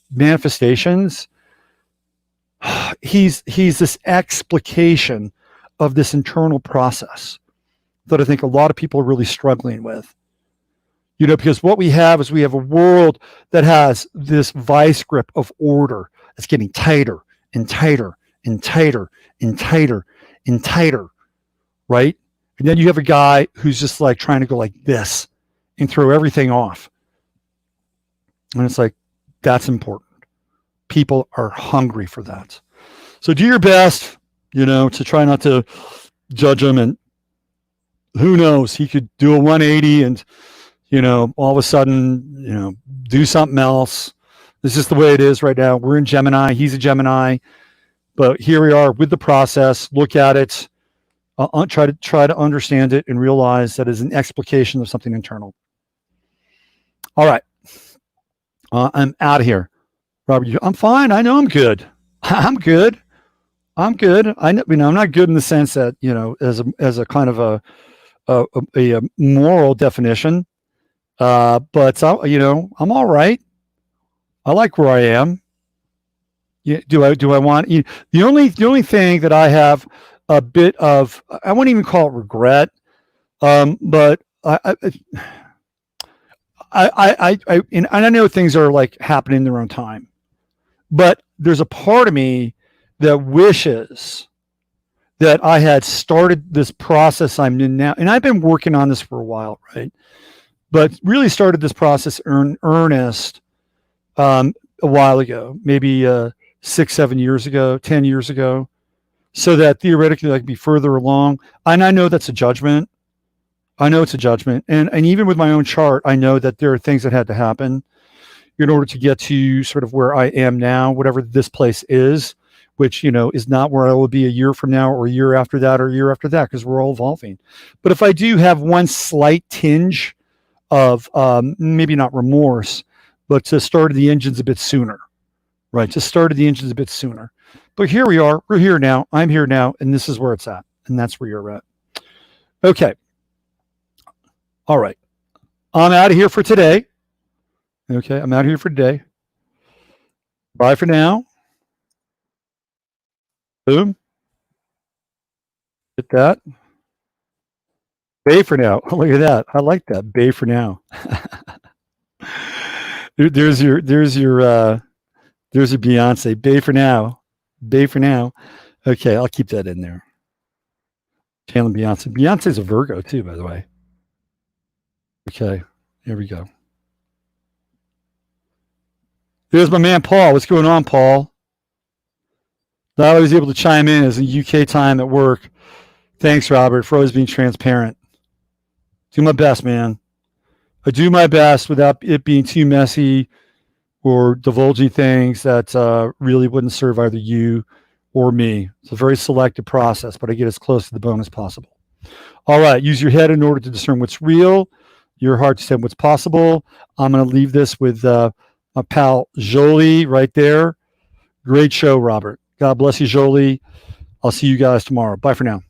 A: manifestations. He's this explication of this internal process that I think a lot of people are really struggling with. Because what we have is we have a world that has this vice grip of order. It's getting tighter and tighter and tighter and tighter and tighter, right? And then you have a guy who's just like trying to go like this and throw everything off. And it's like, that's important. People are hungry for that. So do your best, to try not to judge him. And who knows, he could do a 180 and, all of a sudden, do something else. This is the way it is right now. We're in Gemini. He's a Gemini. But here we are with the process. Look at it. Try to understand it and realize that it's an explication of something internal. All right. I'm out of here. Robert, I'm fine. I know I'm good. I'm good. I know, I'm not good in the sense that, as a kind of a moral definition. But I'm all right. I like where I am. Do I want the only thing that I have a bit of, I won't even call it regret, but and I know things are like happening in their own time, but there's a part of me that wishes that I had started this process I'm in now, and I've been working on this for a while, right? But really started this process in earnest a while ago, maybe 6-7 years ago, 10 years ago, so that theoretically I could be further along. And I know that's a judgment. I know it's a judgment. And even with my own chart, I know that there are things that had to happen in order to get to sort of where I am now, whatever this place is, which, is not where I will be a year from now or a year after that or a year after that, because we're all evolving. But if I do have one slight tinge of maybe not remorse, but to start the engines a bit sooner, right? Just started the engines a bit sooner. But here we are. We're here now. I'm here now. And this is where it's at. And that's where you're at. Okay. All right. I'm out of here for today. Okay. I'm out of here for today. Bye for now. Boom. Get that. Bay for now. Oh, look at that. I like that. Bay for now. there's your Beyonce. Bay for now. Bay for now. Okay, I'll keep that in there. Channeling Beyonce. Beyonce's a Virgo too, by the way. Okay, here we go. There's my man Paul. What's going on, Paul? Not always able to chime in as a UK time at work. Thanks, Robert, for always being transparent. Do my best, man. I do my best without it being too messy or divulging things that really wouldn't serve either you or me. It's a very selective process, but I get as close to the bone as possible. All right. Use your head in order to discern what's real, your heart to discern what's possible. I'm going to leave this with my pal Jolie right there. Great show, Robert. God bless you, Jolie. I'll see you guys tomorrow. Bye for now.